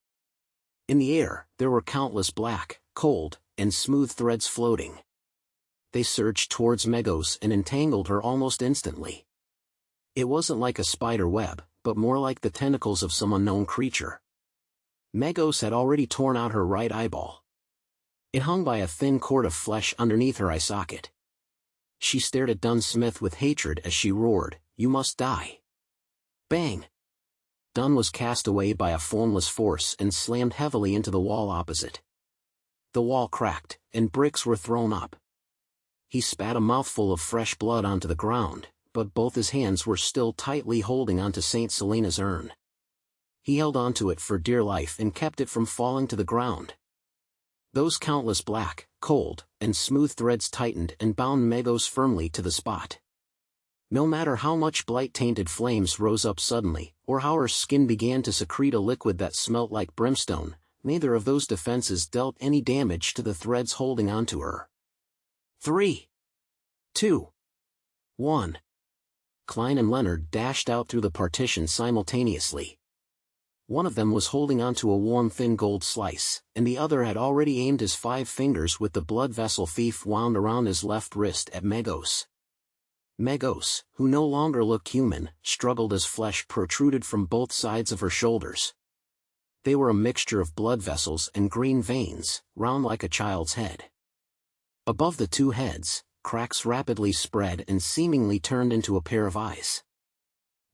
In the air, there were countless black, cold, and smooth threads floating. They surged towards Megos and entangled her almost instantly. It wasn't like a spider web, but more like the tentacles of some unknown creature. Megos had already torn out her right eyeball. It hung by a thin cord of flesh underneath her eye socket. She stared at Dunn Smith with hatred as she roared, "You must die." Bang! Dunn was cast away by a formless force and slammed heavily into the wall opposite. The wall cracked, and bricks were thrown up. He spat a mouthful of fresh blood onto the ground, but both his hands were still tightly holding onto St. Selena's urn. He held onto it for dear life and kept it from falling to the ground. Those countless black, cold, and smooth threads tightened and bound Megos firmly to the spot. No matter how much blight-tainted flames rose up suddenly, or how her skin began to secrete a liquid that smelt like brimstone, neither of those defenses dealt any damage to the threads holding onto her. 3, 2, 1. Klein and Leonard dashed out through the partition simultaneously. One of them was holding onto a warm thin gold slice, and the other had already aimed his 5 fingers with the blood vessel thief wound around his left wrist at Megos. Megos, who no longer looked human, struggled as flesh protruded from both sides of her shoulders. They were a mixture of blood vessels and green veins, round like a child's head. Above the 2 heads, cracks rapidly spread and seemingly turned into a pair of eyes.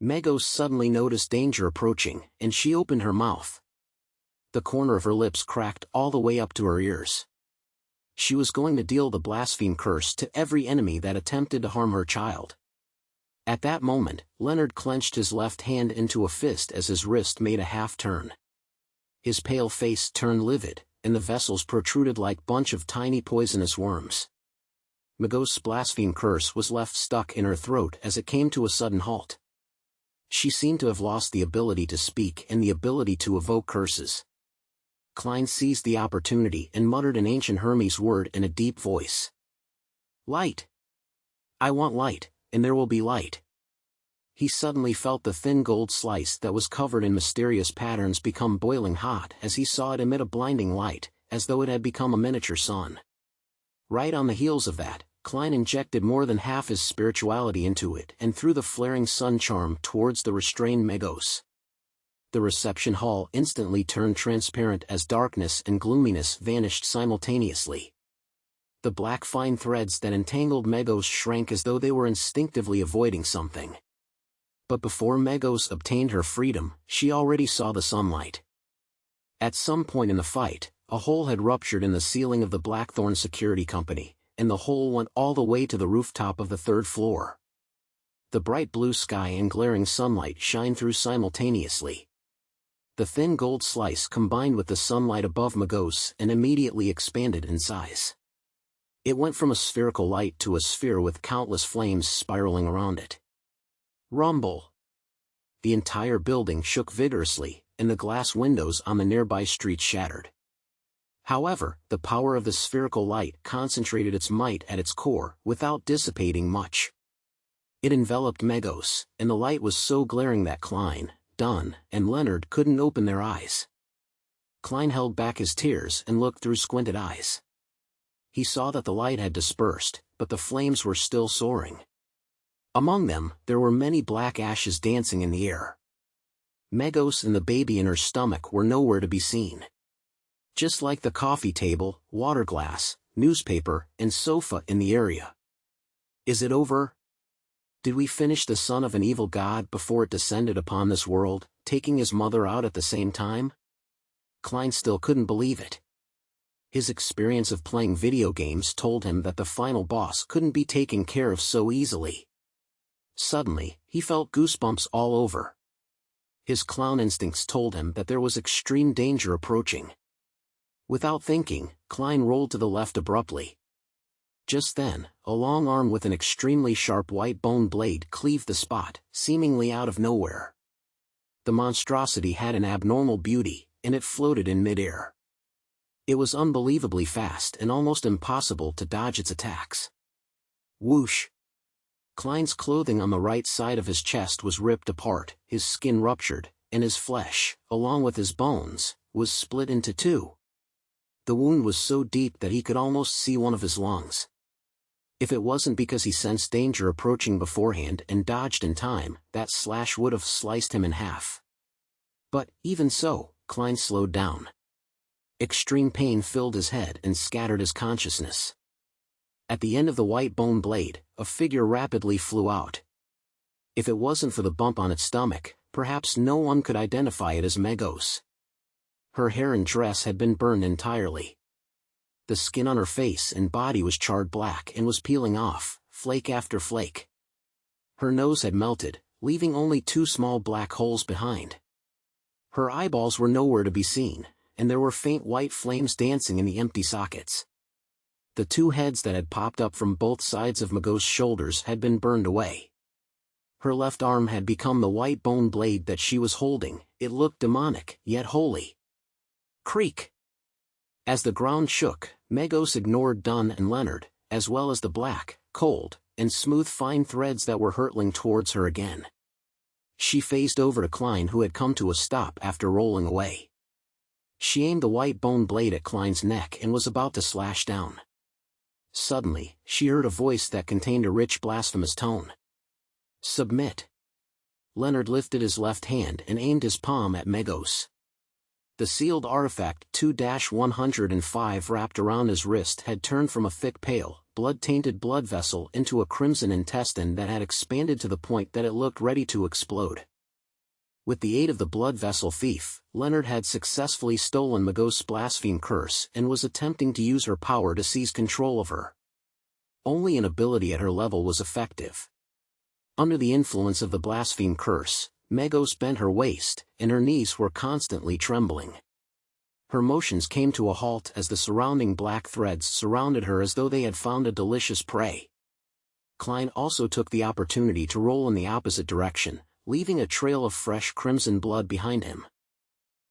Megos suddenly noticed danger approaching, and she opened her mouth. The corner of her lips cracked all the way up to her ears. She was going to deal the blaspheme curse to every enemy that attempted to harm her child. At that moment, Leonard clenched his left hand into a fist as his wrist made a half-turn. His pale face turned livid, and the vessels protruded like bunch of tiny poisonous worms. Megos' blaspheme curse was left stuck in her throat as it came to a sudden halt. She seemed to have lost the ability to speak and the ability to evoke curses. Klein seized the opportunity and muttered an ancient Hermes word in a deep voice. "Light! I want light, and there will be light." He suddenly felt the thin gold slice that was covered in mysterious patterns become boiling hot as he saw it emit a blinding light, as though it had become a miniature sun. Right on the heels of that, Klein injected more than half his spirituality into it and threw the flaring sun charm towards the restrained Megos. The reception hall instantly turned transparent as darkness and gloominess vanished simultaneously. The black fine threads that entangled Megos shrank as though they were instinctively avoiding something. But before Megos obtained her freedom, she already saw the sunlight. At some point in the fight, a hole had ruptured in the ceiling of the Blackthorn Security Company, and the hole went all the way to the rooftop of the 3rd floor. The bright blue sky and glaring sunlight shine through simultaneously. The thin gold slice combined with the sunlight above Megos and immediately expanded in size. It went from a spherical light to a sphere with countless flames spiraling around it. Rumble! The entire building shook vigorously, and the glass windows on the nearby street shattered. However, the power of the spherical light concentrated its might at its core without dissipating much. It enveloped Megos, and the light was so glaring that Klein, Dunn, and Leonard couldn't open their eyes. Klein held back his tears and looked through squinted eyes. He saw that the light had dispersed, but the flames were still soaring. Among them, there were many black ashes dancing in the air. Megos and the baby in her stomach were nowhere to be seen. Just like the coffee table, water glass, newspaper, and sofa in the area. Is it over? Did we finish the son of an evil god before it descended upon this world, taking his mother out at the same time? Klein still couldn't believe it. His experience of playing video games told him that the final boss couldn't be taken care of so easily. Suddenly, he felt goosebumps all over. His clown instincts told him that there was extreme danger approaching. Without thinking, Klein rolled to the left abruptly. Just then, a long arm with an extremely sharp white bone blade cleaved the spot, seemingly out of nowhere. The monstrosity had an abnormal beauty, and it floated in mid-air. It was unbelievably fast and almost impossible to dodge its attacks. Whoosh! Klein's clothing on the right side of his chest was ripped apart, his skin ruptured, and his flesh, along with his bones, was split into 2. The wound was so deep that he could almost see one of his lungs. If it wasn't because he sensed danger approaching beforehand and dodged in time, that slash would have sliced him in half. But, even so, Klein slowed down. Extreme pain filled his head and scattered his consciousness. At the end of the white bone blade, a figure rapidly flew out. If it wasn't for the bump on its stomach, perhaps no one could identify it as Megos. Her hair and dress had been burned entirely. The skin on her face and body was charred black and was peeling off, flake after flake. Her nose had melted, leaving only 2 small black holes behind. Her eyeballs were nowhere to be seen, and there were faint white flames dancing in the empty sockets. The 2 heads that had popped up from both sides of Megos' shoulders had been burned away. Her left arm had become the white bone blade that she was holding. It looked demonic, yet holy. Creak! As the ground shook, Megos ignored Dunn and Leonard, as well as the black, cold, and smooth fine threads that were hurtling towards her again. She phased over to Klein, who had come to a stop after rolling away. She aimed the white bone blade at Klein's neck and was about to slash down. Suddenly, she heard a voice that contained a rich blasphemous tone. Submit. Leonard lifted his left hand and aimed his palm at Megos. The sealed artifact 2-105 wrapped around his wrist had turned from a thick pale, blood-tainted blood vessel into a crimson intestine that had expanded to the point that it looked ready to explode. With the aid of the blood vessel thief, Leonard had successfully stolen Megos' blaspheme curse and was attempting to use her power to seize control of her. Only an ability at her level was effective. Under the influence of the blaspheme curse, Megos bent her waist, and her knees were constantly trembling. Her motions came to a halt as the surrounding black threads surrounded her as though they had found a delicious prey. Klein also took the opportunity to roll in the opposite direction, leaving a trail of fresh crimson blood behind him.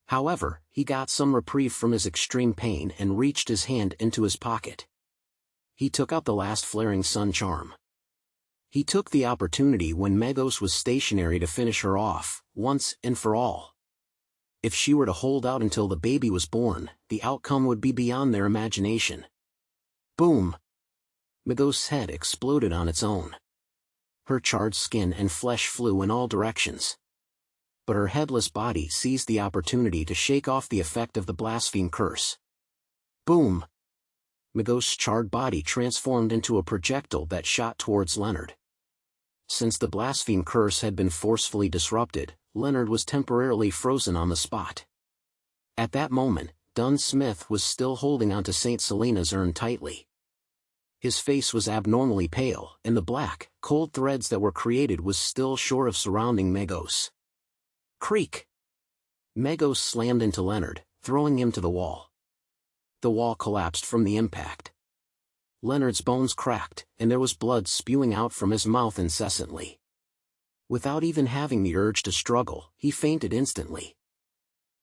However, he got some reprieve from his extreme pain and reached his hand into his pocket. He took out the last flaring sun charm. He took the opportunity when Megos was stationary to finish her off, once and for all. If she were to hold out until the baby was born, the outcome would be beyond their imagination. Boom! Megos' head exploded on its own. Her charred skin and flesh flew in all directions. But her headless body seized the opportunity to shake off the effect of the blaspheme curse. Boom! Megos' charred body transformed into a projectile that shot towards Leonard. Since the blaspheme curse had been forcefully disrupted, Leonard was temporarily frozen on the spot. At that moment, Dunn Smith was still holding onto St. Selena's urn tightly. His face was abnormally pale, and the black, cold threads that were created was still short of surrounding Megos. Creak! Megos slammed into Leonard, throwing him to the wall. The wall collapsed from the impact. Leonard's bones cracked, and there was blood spewing out from his mouth incessantly. Without even having the urge to struggle, he fainted instantly.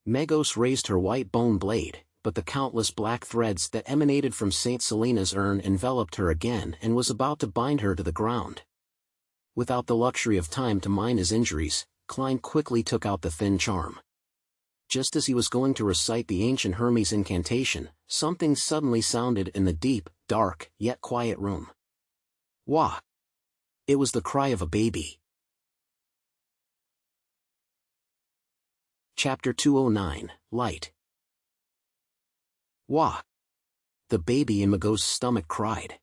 Megos raised her white bone blade, but the countless black threads that emanated from St. Selena's urn enveloped her again and was about to bind her to the ground. Without the luxury of time to mind his injuries, Klein quickly took out the thin charm. Just as he was going to recite the ancient Hermes incantation, something suddenly sounded in the deep, dark, yet quiet room. Wah! It was the cry of a baby. Chapter 209, Light. Wah! The baby in Megos' stomach cried.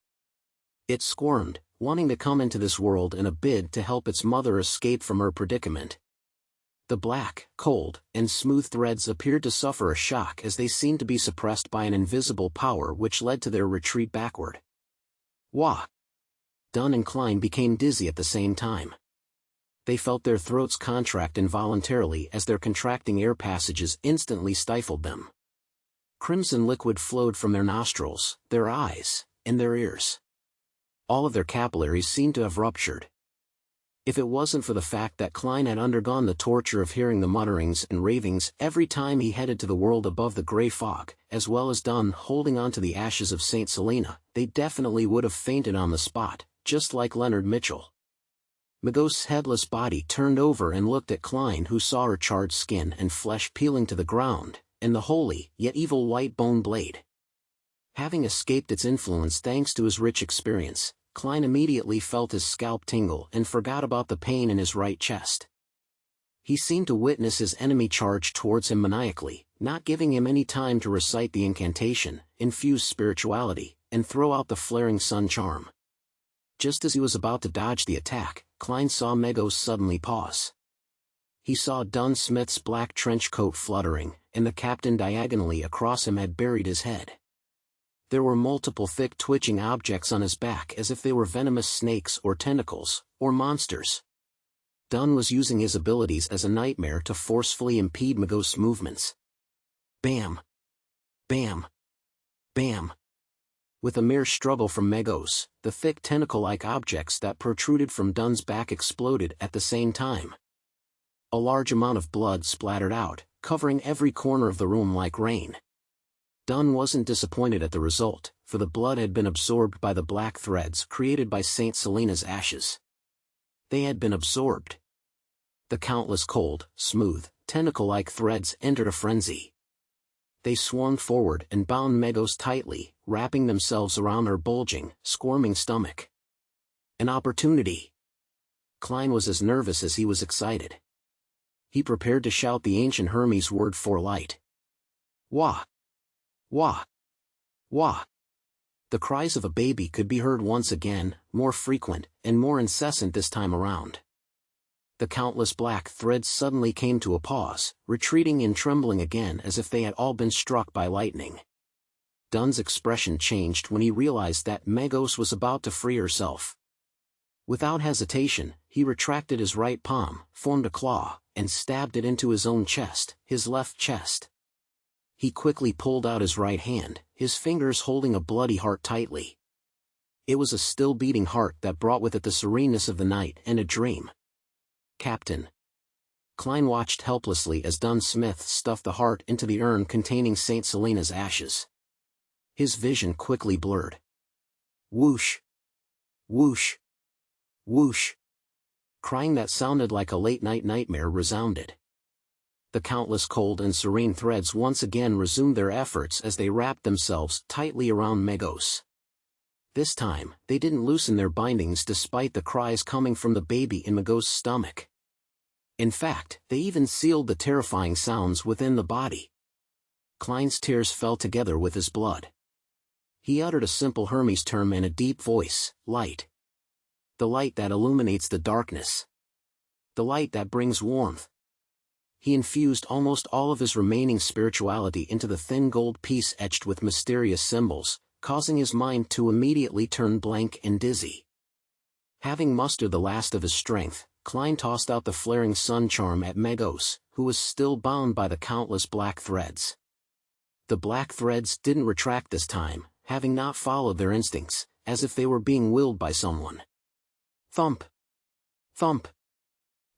It squirmed, wanting to come into this world in a bid to help its mother escape from her predicament. The black, cold, and smooth threads appeared to suffer a shock as they seemed to be suppressed by an invisible power which led to their retreat backward. Wah! Dunn and Klein became dizzy at the same time. They felt their throats contract involuntarily as their contracting air passages instantly stifled them. Crimson liquid flowed from their nostrils, their eyes, and their ears. All of their capillaries seemed to have ruptured. If it wasn't for the fact that Klein had undergone the torture of hearing the mutterings and ravings every time he headed to the world above the gray fog, as well as Dunn holding on to the ashes of St. Selena, they definitely would have fainted on the spot, just like Leonard Mitchell. Megos' headless body turned over and looked at Klein, who saw her charred skin and flesh peeling to the ground, and the holy, yet evil white bone blade. Having escaped its influence thanks to his rich experience, Klein immediately felt his scalp tingle and forgot about the pain in his right chest. He seemed to witness his enemy charge towards him maniacally, not giving him any time to recite the incantation, infuse spirituality, and throw out the flaring sun charm. Just as he was about to dodge the attack, Klein saw Megos suddenly pause. He saw Dunn Smith's black trench coat fluttering, and the captain diagonally across him had buried his head. There were multiple thick twitching objects on his back as if they were venomous snakes or tentacles, or monsters. Dunn was using his abilities as a nightmare to forcefully impede Megos' movements. Bam! Bam! Bam! With a mere struggle from Megos, the thick tentacle-like objects that protruded from Dunn's back exploded at the same time. A large amount of blood splattered out, covering every corner of the room like rain. Dunn wasn't disappointed at the result, for the blood had been absorbed by the black threads created by Saint Selena's ashes. They had been absorbed. The countless cold, smooth, tentacle-like threads entered a frenzy. They swarmed forward and bound Megos tightly, wrapping themselves around her bulging, squirming stomach. An opportunity. Klein was as nervous as he was excited. He prepared to shout the ancient Hermes word for light. Wah! Wah! Wah! The cries of a baby could be heard once again, more frequent, and more incessant this time around. The countless black threads suddenly came to a pause, retreating and trembling again as if they had all been struck by lightning. Dunn's expression changed when he realized that Megos was about to free herself. Without hesitation, he retracted his right palm, formed a claw, and stabbed it into his own chest, his left chest. He quickly pulled out his right hand, his fingers holding a bloody heart tightly. It was a still-beating heart that brought with it the sereneness of the night and a dream. Captain. Klein watched helplessly as Dunn Smith stuffed the heart into the urn containing Saint Selena's ashes. His vision quickly blurred. Whoosh! Whoosh! Whoosh! Crying that sounded like a late-night nightmare resounded. The countless cold and serene threads once again resumed their efforts as they wrapped themselves tightly around Megos. This time, they didn't loosen their bindings despite the cries coming from the baby in Megos' stomach. In fact, they even sealed the terrifying sounds within the body. Klein's tears fell together with his blood. He uttered a simple Hermes term in a deep voice, light. The light that illuminates the darkness. The light that brings warmth. He infused almost all of his remaining spirituality into the thin gold piece etched with mysterious symbols, causing his mind to immediately turn blank and dizzy. Having mustered the last of his strength, Klein tossed out the flaring sun charm at Megos, who was still bound by the countless black threads. The black threads didn't retract this time, having not followed their instincts, as if they were being willed by someone. Thump! Thump!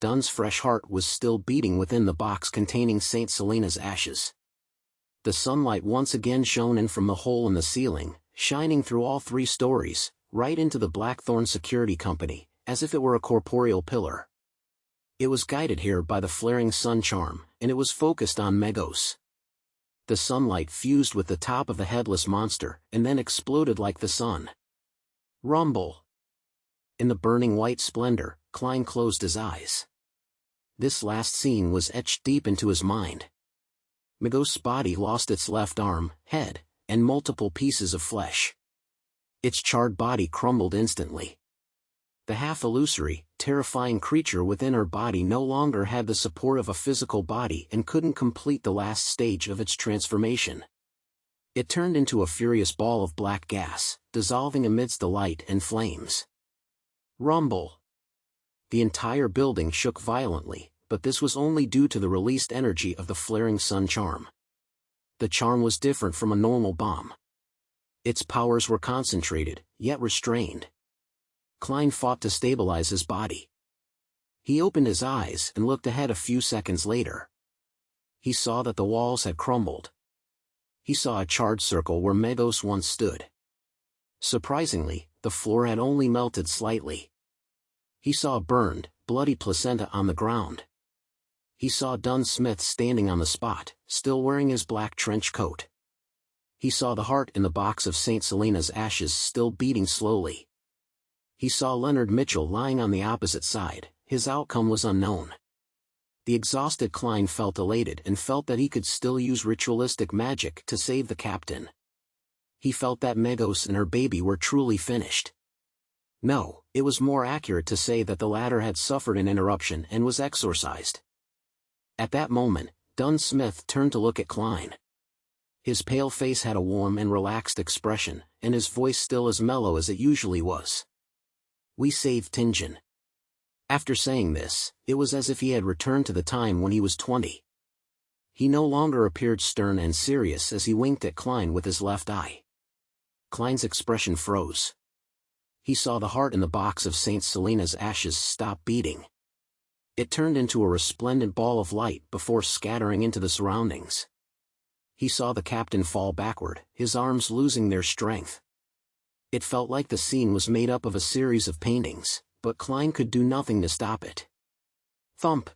Dunn's fresh heart was still beating within the box containing Saint Selena's ashes. The sunlight once again shone in from the hole in the ceiling, shining through all 3 stories, right into the Blackthorn Security Company, as if it were a corporeal pillar. It was guided here by the flaring sun charm, and it was focused on Megos. The sunlight fused with the top of the headless monster, and then exploded like the sun. Rumble! In the burning white splendor, Klein closed his eyes. This last scene was etched deep into his mind. Megos' body lost its left arm, head, and multiple pieces of flesh. Its charred body crumbled instantly. The half-illusory, terrifying creature within her body no longer had the support of a physical body and couldn't complete the last stage of its transformation. It turned into a furious ball of black gas, dissolving amidst the light and flames. Rumble! The entire building shook violently, but this was only due to the released energy of the flaring sun charm. The charm was different from a normal bomb. Its powers were concentrated, yet restrained. Klein fought to stabilize his body. He opened his eyes and looked ahead a few seconds later. He saw that the walls had crumbled. He saw a charred circle where Megos once stood. Surprisingly, the floor had only melted slightly. He saw a burned, bloody placenta on the ground. He saw Dunn Smith standing on the spot, still wearing his black trench coat. He saw the heart in the box of Saint Selena's ashes still beating slowly. He saw Leonard Mitchell lying on the opposite side. His outcome was unknown. The exhausted Klein felt elated and felt that he could still use ritualistic magic to save the captain. He felt that Megos and her baby were truly finished. No, it was more accurate to say that the latter had suffered an interruption and was exorcised. At that moment, Dunn Smith turned to look at Klein. His pale face had a warm and relaxed expression, and his voice still as mellow as it usually was. "We saved Tingen." After saying this, it was as if he had returned to the time when he was 20. He no longer appeared stern and serious as he winked at Klein with his left eye. Klein's expression froze. He saw the heart in the box of St. Selena's ashes stop beating. It turned into a resplendent ball of light before scattering into the surroundings. He saw the captain fall backward, his arms losing their strength. It felt like the scene was made up of a series of paintings, but Klein could do nothing to stop it. Thump!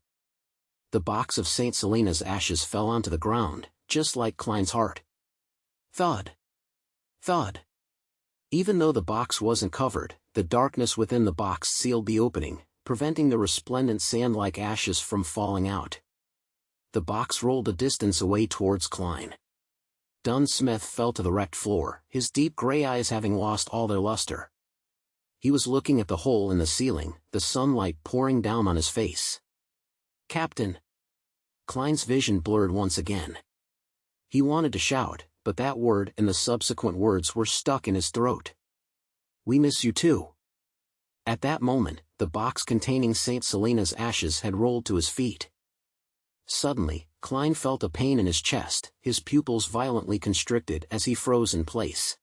The box of St. Selena's ashes fell onto the ground, just like Klein's heart. Thud! Thud! Even though the box wasn't covered, the darkness within the box sealed the opening, preventing the resplendent sand-like ashes from falling out. The box rolled a distance away towards Klein. Dunn Smith fell to the wrecked floor, his deep gray eyes having lost all their luster. He was looking at the hole in the ceiling, the sunlight pouring down on his face. "Captain!" Klein's vision blurred once again. He wanted to shout, but that word and the subsequent words were stuck in his throat. "We miss you too." At that moment, the box containing St. Selena's ashes had rolled to his feet. Suddenly, Klein felt a pain in his chest, his pupils violently constricted as he froze in place.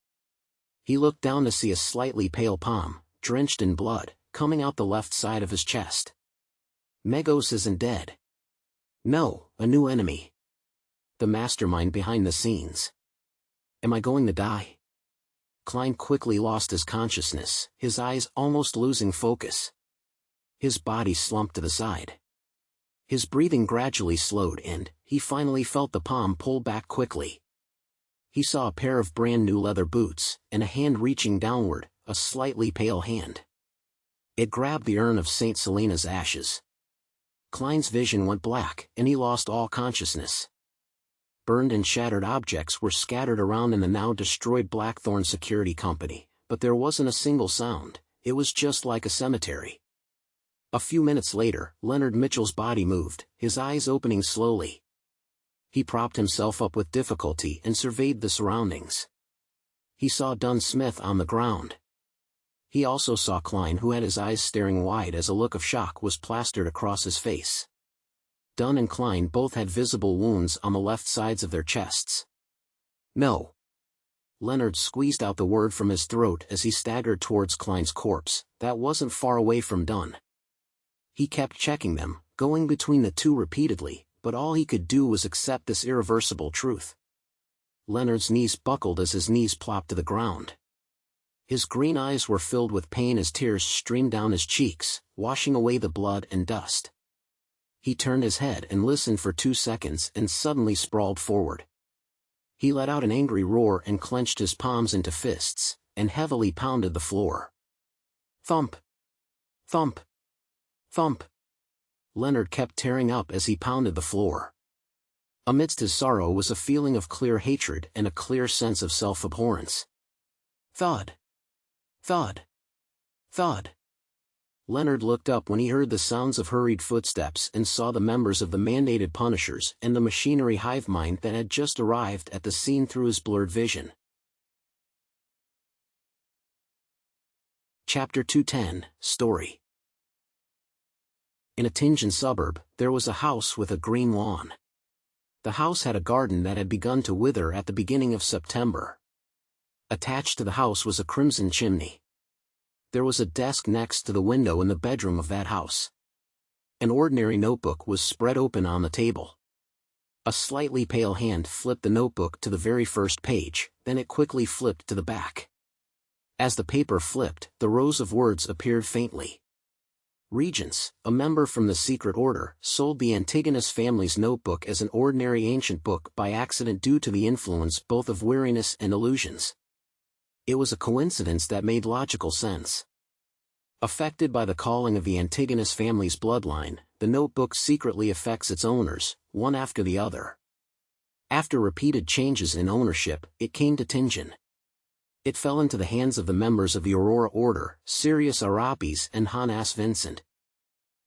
He looked down to see a slightly pale palm, drenched in blood, coming out the left side of his chest. Megos isn't dead. No, a new enemy. The mastermind behind the scenes. Am I going to die? Klein quickly lost his consciousness, his eyes almost losing focus. His body slumped to the side. His breathing gradually slowed and, he finally felt the palm pull back quickly. He saw a pair of brand new leather boots, and a hand reaching downward, a slightly pale hand. It grabbed the urn of St. Selena's ashes. Klein's vision went black, and he lost all consciousness. Burned and shattered objects were scattered around in the now destroyed Blackthorn Security Company, but there wasn't a single sound. It was just like a cemetery. A few minutes later, Leonard Mitchell's body moved, his eyes opening slowly. He propped himself up with difficulty and surveyed the surroundings. He saw Dunn Smith on the ground. He also saw Klein, who had his eyes staring wide as a look of shock was plastered across his face. Dunn and Klein both had visible wounds on the left sides of their chests. "No." Leonard squeezed out the word from his throat as he staggered towards Klein's corpse, that wasn't far away from Dunn. He kept checking them, going between the two repeatedly, but all he could do was accept this irreversible truth. Leonard's knees buckled as his knees plopped to the ground. His green eyes were filled with pain as tears streamed down his cheeks, washing away the blood and dust. He turned his head and listened for 2 seconds and suddenly sprawled forward. He let out an angry roar and clenched his palms into fists, and heavily pounded the floor. Thump! Thump! Thump! Leonard kept tearing up as he pounded the floor. Amidst his sorrow was a feeling of clear hatred and a clear sense of self-abhorrence. Thud! Thud! Thud! Leonard looked up when he heard the sounds of hurried footsteps and saw the members of the mandated Punishers and the machinery hive mind that had just arrived at the scene through his blurred vision. Chapter 210, Story. In a Tingen suburb, there was a house with a green lawn. The house had a garden that had begun to wither at the beginning of September. Attached to the house was a crimson chimney. There was a desk next to the window in the bedroom of that house. An ordinary notebook was spread open on the table. A slightly pale hand flipped the notebook to the very first page, then it quickly flipped to the back. As the paper flipped, the rows of words appeared faintly. Regents, a member from the secret order, sold the Antigonus family's notebook as an ordinary ancient book by accident due to the influence both of weariness and illusions. It was a coincidence that made logical sense. Affected by the calling of the Antigonus family's bloodline, the notebook secretly affects its owners, one after the other. After repeated changes in ownership, it came to Tingen. It fell into the hands of the members of the Aurora Order, Sirius Arapis and Hanas Vincent.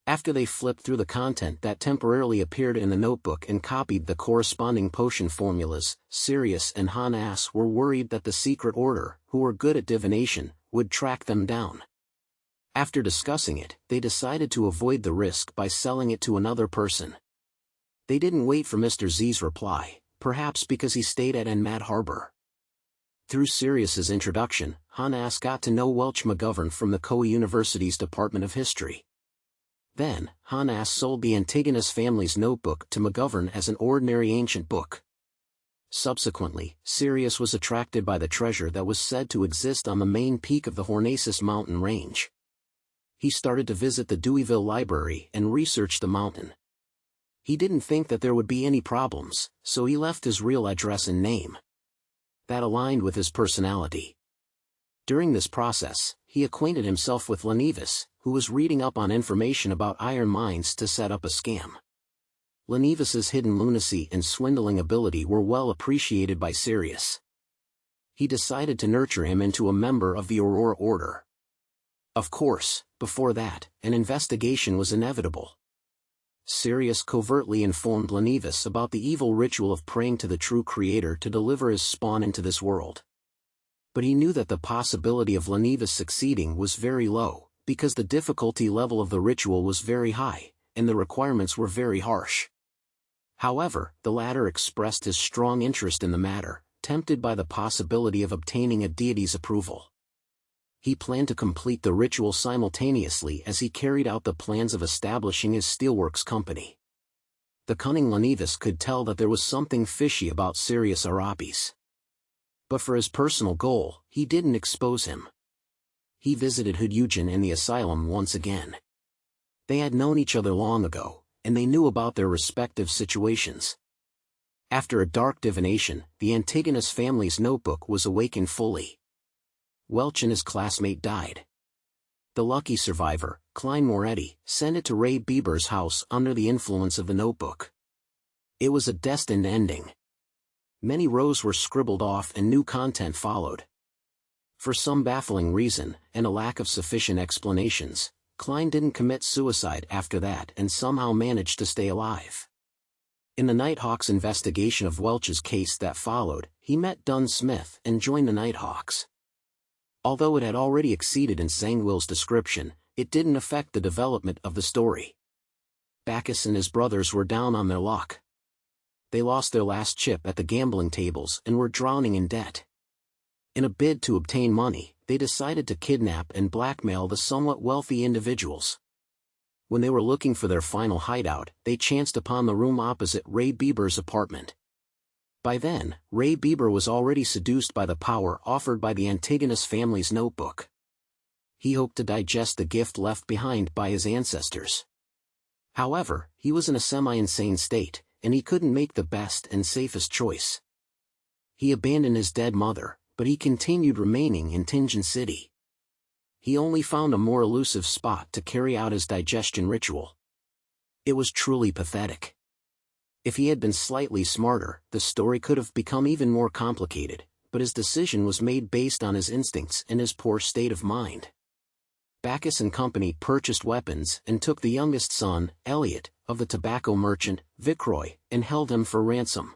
After they flipped through the content that temporarily appeared in the notebook and copied the corresponding potion formulas, Sirius and Hanas were worried that the secret order, who were good at divination, would track them down. After discussing it, they decided to avoid the risk by selling it to another person. They didn't wait for Mr. Z's reply, perhaps because he stayed at Enmad Harbor. Through Sirius's introduction, Hanas got to know Welch McGovern from the Koei University's Department of History. Then, Hanas sold the Antigonus family's notebook to McGovern as an ordinary ancient book. Subsequently, Sirius was attracted by the treasure that was said to exist on the main peak of the Hornacis mountain range. He started to visit the Deweyville Library and research the mountain. He didn't think that there would be any problems, so he left his real address and name. That aligned with his personality. During this process, he acquainted himself with Lenevis, who was reading up on information about iron mines to set up a scam. Lenevis's hidden lunacy and swindling ability were well appreciated by Sirius. He decided to nurture him into a member of the Aurora Order. Of course, before that, an investigation was inevitable. Sirius covertly informed Lenevis about the evil ritual of praying to the true creator to deliver his spawn into this world. But he knew that the possibility of Lenevis succeeding was very low, because the difficulty level of the ritual was very high, and the requirements were very harsh. However, the latter expressed his strong interest in the matter, tempted by the possibility of obtaining a deity's approval. He planned to complete the ritual simultaneously as he carried out the plans of establishing his steelworks company. The cunning Lenevis could tell that there was something fishy about Sirius Arapis. But for his personal goal, he didn't expose him. He visited Hudyugen in the asylum once again. They had known each other long ago, and they knew about their respective situations. After a dark divination, the Antigonus family's notebook was awakened fully. Welch and his classmate died. The lucky survivor, Klein Moretti, sent it to Ray Bieber's house under the influence of the notebook. It was a destined ending. Many rows were scribbled off and new content followed. For some baffling reason, and a lack of sufficient explanations, Klein didn't commit suicide after that and somehow managed to stay alive. In the Nighthawks investigation of Welch's case that followed, he met Dunn Smith and joined the Nighthawks. Although it had already exceeded in Zangwill's description, it didn't affect the development of the story. Bacchus and his brothers were down on their luck. They lost their last chip at the gambling tables and were drowning in debt. In a bid to obtain money, they decided to kidnap and blackmail the somewhat wealthy individuals. When they were looking for their final hideout, they chanced upon the room opposite Ray Bieber's apartment. By then, Ray Bieber was already seduced by the power offered by the Antigonus family's notebook. He hoped to digest the gift left behind by his ancestors. However, he was in a semi-insane state, and he couldn't make the best and safest choice. He abandoned his dead mother, but he continued remaining in Tingen City. He only found a more elusive spot to carry out his digestion ritual. It was truly pathetic. If he had been slightly smarter, the story could have become even more complicated, but his decision was made based on his instincts and his poor state of mind. Bacchus and company purchased weapons and took the youngest son, Elliot, of the tobacco merchant, Vicroy, and held him for ransom.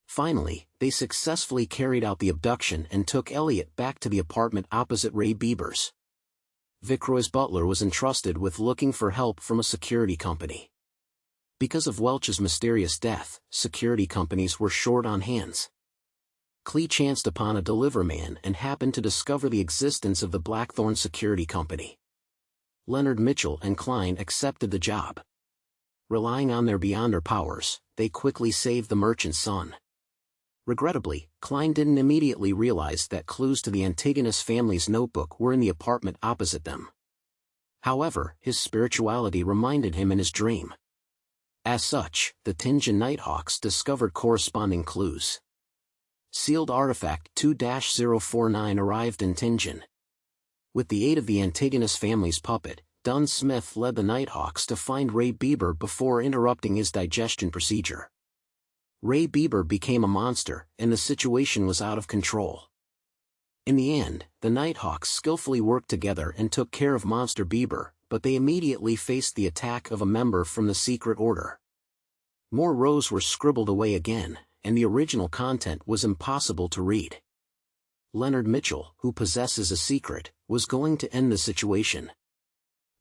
Finally, they successfully carried out the abduction and took Elliot back to the apartment opposite Ray Bieber's. Vicroy's butler was entrusted with looking for help from a security company. Because of Welch's mysterious death, security companies were short on hands. Klee chanced upon a deliverman and happened to discover the existence of the Blackthorn Security Company. Leonard Mitchell and Klein accepted the job. Relying on their beyonder powers, they quickly saved the merchant's son. Regrettably, Klein didn't immediately realize that clues to the Antigonus family's notebook were in the apartment opposite them. However, his spirituality reminded him in his dream. As such, the Tingen Nighthawks discovered corresponding clues. Sealed artifact 2-049 arrived in Tingen. With the aid of the Antigonus family's puppet, Dunn Smith led the Nighthawks to find Ray Bieber before interrupting his digestion procedure. Ray Bieber became a monster, and the situation was out of control. In the end, the Nighthawks skillfully worked together and took care of Monster Bieber, but they immediately faced the attack of a member from the Secret Order. More rows were scribbled away again, and the original content was impossible to read. Leonard Mitchell, who possesses a secret, was going to end the situation.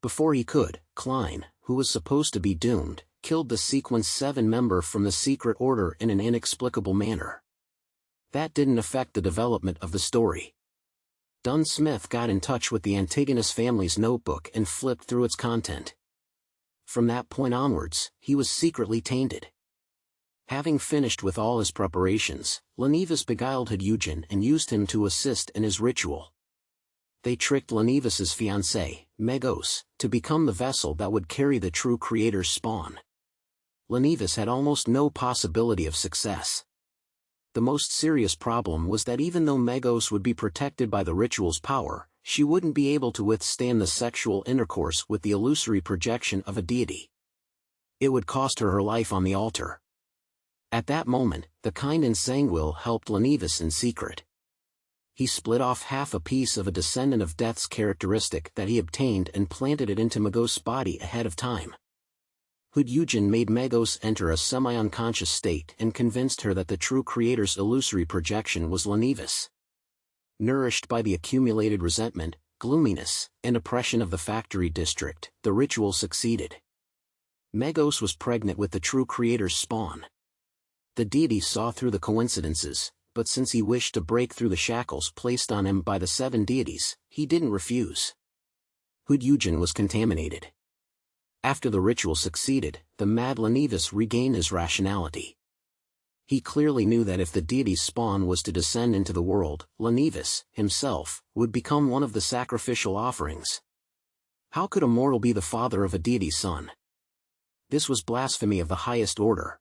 Before he could, Klein, who was supposed to be doomed, killed the Sequence 7 member from the Secret Order in an inexplicable manner. That didn't affect the development of the story. Dunn Smith got in touch with the Antigonus family's notebook and flipped through its content. From that point onwards, he was secretly tainted. Having finished with all his preparations, Lenivas beguiled Hyugen and used him to assist in his ritual. They tricked Lenivas's fiancée, Megos, to become the vessel that would carry the true creator's spawn. Lenivas had almost no possibility of success. The most serious problem was that even though Megos would be protected by the ritual's power, she wouldn't be able to withstand the sexual intercourse with the illusory projection of a deity. It would cost her her life on the altar. At that moment, the kind Nsangwyl helped Lenivas in secret. He split off half a piece of a descendant of Death's characteristic that he obtained and planted it into Megos' body ahead of time. Hyugen made Megos enter a semi-unconscious state and convinced her that the true creator's illusory projection was Lenivas. Nourished by the accumulated resentment, gloominess, and oppression of the factory district, the ritual succeeded. Megos was pregnant with the true creator's spawn. The deity saw through the coincidences, but since he wished to break through the shackles placed on him by the 7 deities, he didn't refuse. Hyugen was contaminated. After the ritual succeeded, the mad Lenivas regained his rationality. He clearly knew that if the deity's spawn was to descend into the world, Lenivas, himself, would become one of the sacrificial offerings. How could a mortal be the father of a deity's son? This was blasphemy of the highest order.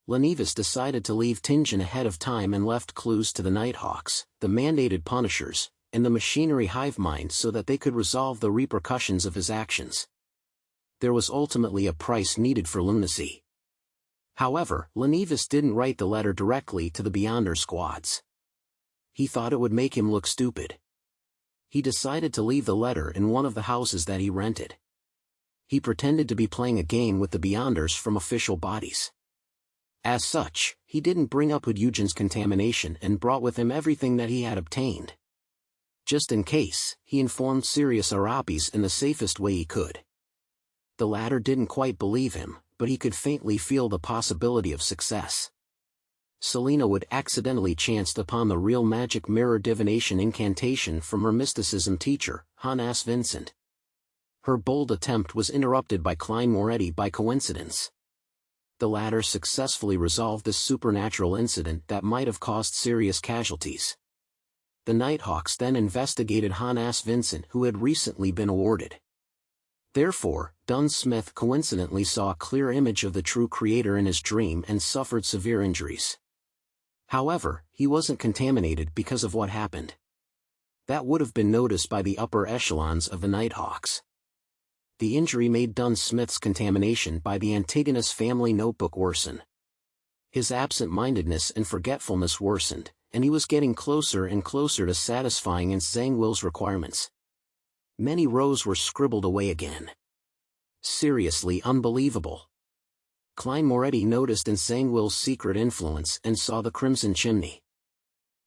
Lenivas decided to leave Tingen ahead of time and left clues to the Nighthawks, the mandated punishers, and the machinery hive mind so that they could resolve the repercussions of his actions. There was ultimately a price needed for lunacy. However, Lenivas didn't write the letter directly to the Beyonder squads. He thought it would make him look stupid. He decided to leave the letter in one of the houses that he rented. He pretended to be playing a game with the Beyonders from official bodies. As such, he didn't bring up Hyugen's contamination and brought with him everything that he had obtained. Just in case, he informed Sirius Arapis in the safest way he could. The latter didn't quite believe him, but he could faintly feel the possibility of success. Selena would accidentally chanced upon the real magic mirror divination incantation from her mysticism teacher, Hannes Vincent. Her bold attempt was interrupted by Klein Moretti by coincidence. The latter successfully resolved this supernatural incident that might have caused serious casualties. The Nighthawks then investigated Hannes Vincent, who had recently been awarded. Therefore, Dunn Smith coincidentally saw a clear image of the true creator in his dream and suffered severe injuries. However, he wasn't contaminated because of what happened. That would have been noticed by the upper echelons of the Nighthawks. The injury made Dunn Smith's contamination by the Antigonus family notebook worsen. His absent-mindedness and forgetfulness worsened, and he was getting closer and closer to satisfying Nsangwyl's requirements. Many rows were scribbled away again. Seriously unbelievable. Klein Moretti noticed Nsangwyl's secret influence and saw the crimson chimney.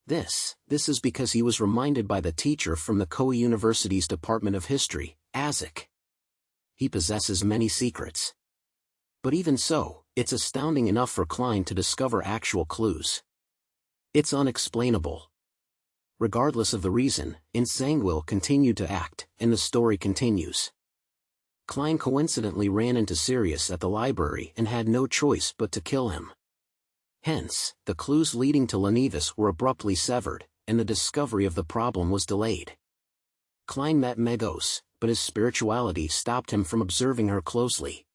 This is because he was reminded by the teacher from the Koei University's Department of History, Azek. He possesses many secrets. But even so, it's astounding enough for Klein to discover actual clues. It's unexplainable. Regardless of the reason, Nsangwyl continued to act, and the story continues. Klein coincidentally ran into Sirius at the library and had no choice but to kill him. Hence, the clues leading to Lenivas were abruptly severed, and the discovery of the problem was delayed. Klein met Megos, but his spirituality stopped him from observing her closely.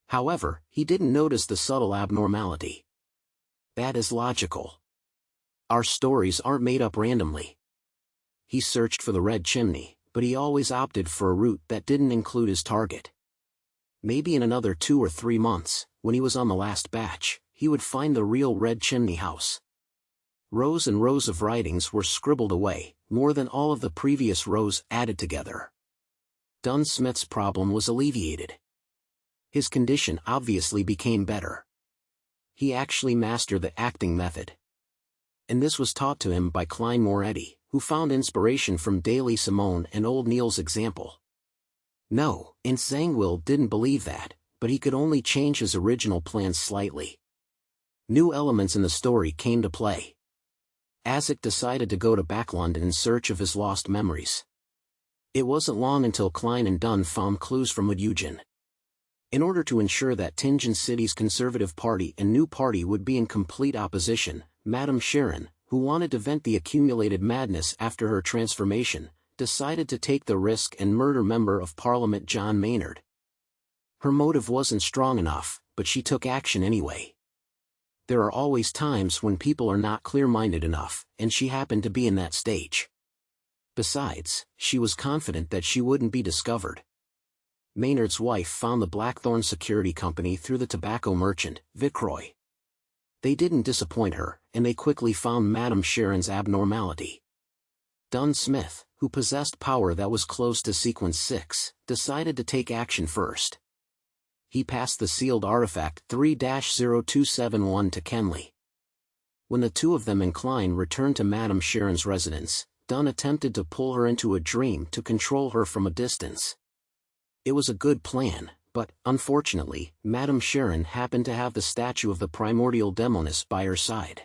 However, he didn't notice the subtle abnormality. That is logical. Our stories aren't made up randomly. he searched for the red chimney, but he always opted for a route that didn't include his target. Maybe in another 2 or 3 months, when he was on the last batch, he would find the real red chimney house. Rows and rows of writings were scribbled away, more than all of the previous rows added together. Dunn Smith's problem was alleviated. His condition obviously became better. He actually mastered the acting method. And this was taught to him by Klein Moretti, who found inspiration from Daily Simone and Old Neil's example. No, Zangwill didn't believe that, but he could only change his original plans slightly. New elements in the story came to play. Azek decided to go to Backlund in search of his lost memories. It wasn't long until Klein and Dunn found clues from Eugen. In order to ensure that Tingen City's Conservative Party and New Party would be in complete opposition, Madame Sharon, who wanted to vent the accumulated madness after her transformation, decided to take the risk and murder Member of Parliament John Maynard. Her motive wasn't strong enough, but she took action anyway. There are always times when people are not clear-minded enough, and she happened to be in that stage. Besides, she was confident that she wouldn't be discovered. Maynard's wife found the Blackthorn Security Company through the tobacco merchant, Vicroy. They didn't disappoint her, and they quickly found Madame Sharon's abnormality. Dunn Smith, who possessed power that was close to Sequence 6, decided to take action first. He passed the sealed artifact 3-0271 to Kenley. When the two of them and Klein returned to Madame Sharon's residence, Dunn attempted to pull her into a dream to control her from a distance. It was a good plan, but, unfortunately, Madame Sharon happened to have the statue of the primordial demoness by her side.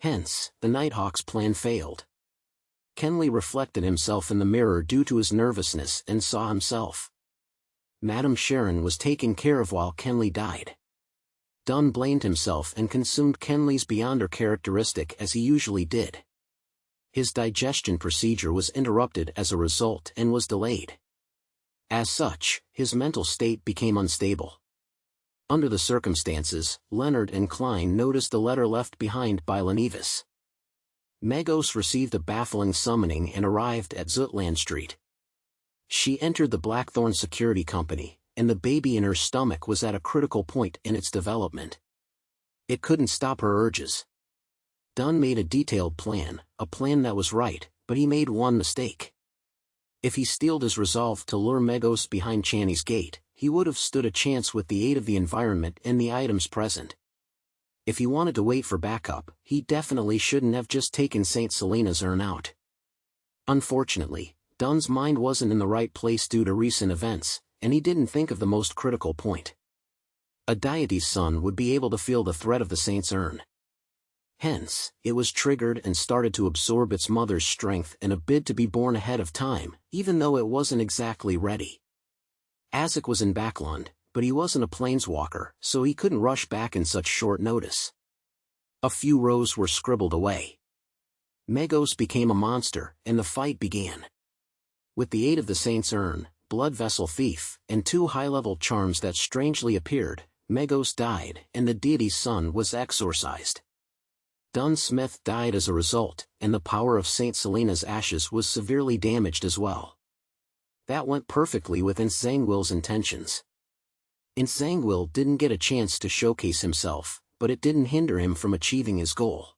Hence, the Nighthawk's plan failed. Kenley reflected himself in the mirror due to his nervousness and saw himself. Madame Sharon was taken care of while Kenley died. Dunn blamed himself and consumed Kenley's beyonder characteristic as he usually did. His digestion procedure was interrupted as a result and was delayed. As such, his mental state became unstable. Under the circumstances, Leonard and Klein noticed the letter left behind by Lenevis. Megos received a baffling summoning and arrived at Zutland Street. She entered the Blackthorn Security Company, and the baby in her stomach was at a critical point in its development. It couldn't stop her urges. Dunn made a detailed plan, a plan that was right, but he made one mistake. If he steeled his resolve to lure Megos behind Channy's gate, he would have stood a chance with the aid of the environment and the items present. If he wanted to wait for backup, he definitely shouldn't have just taken St. Selena's urn out. Unfortunately, Dunn's mind wasn't in the right place due to recent events, and he didn't think of the most critical point. A deity's son would be able to feel the threat of the saint's urn. Hence, it was triggered and started to absorb its mother's strength in a bid to be born ahead of time, even though it wasn't exactly ready. Azek was in Backlund, but he wasn't a planeswalker, so he couldn't rush back in such short notice. A few rows were scribbled away. Megos became a monster, and the fight began. With the aid of the Saint's Urn, Blood Vessel Thief, and 2 high-level charms that strangely appeared, Megos died, and the deity's son was exorcised. Dunn Smith died as a result, and the power of St. Selena's ashes was severely damaged as well. That went perfectly within Zangwill's intentions. Zangwill didn't get a chance to showcase himself, but it didn't hinder him from achieving his goal.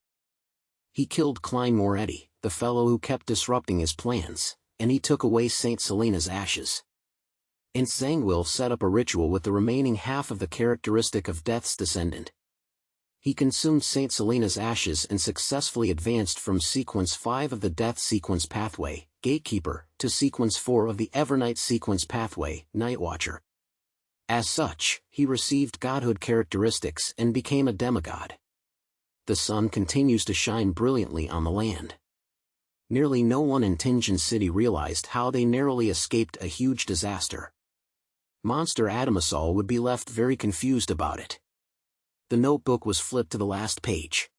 He killed Klein Moretti, the fellow who kept disrupting his plans, and he took away St. Selena's ashes. Zangwill set up a ritual with the remaining half of the characteristic of Death's descendant. He consumed St. Selena's ashes and successfully advanced from Sequence 5 of the Death Sequence pathway, Gatekeeper, to Sequence 4 of the Evernight Sequence pathway, Nightwatcher. As such, he received godhood characteristics and became a demigod. The sun continues to shine brilliantly on the land. Nearly no one in Tingen City realized how they narrowly escaped a huge disaster. Monster Adamasol would be left very confused about it. The notebook was flipped to the last page.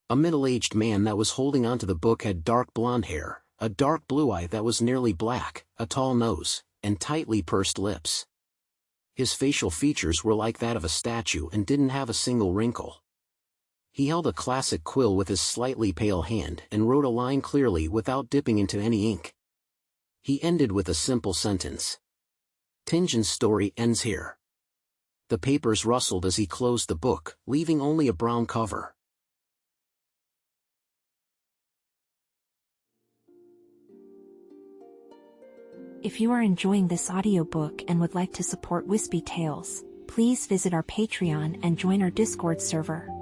A middle-aged man that was holding onto the book had dark blonde hair, a dark blue eye that was nearly black, a tall nose, and tightly pursed lips. His facial features were like that of a statue and didn't have a single wrinkle. He held a classic quill with his slightly pale hand and wrote a line clearly without dipping into any ink. He ended with a simple sentence. Tinjin's story ends here. The papers rustled as he closed the book, leaving only a brown cover. If you are enjoying this audiobook and would like to support Wispy Tales, please visit our Patreon and join our Discord server.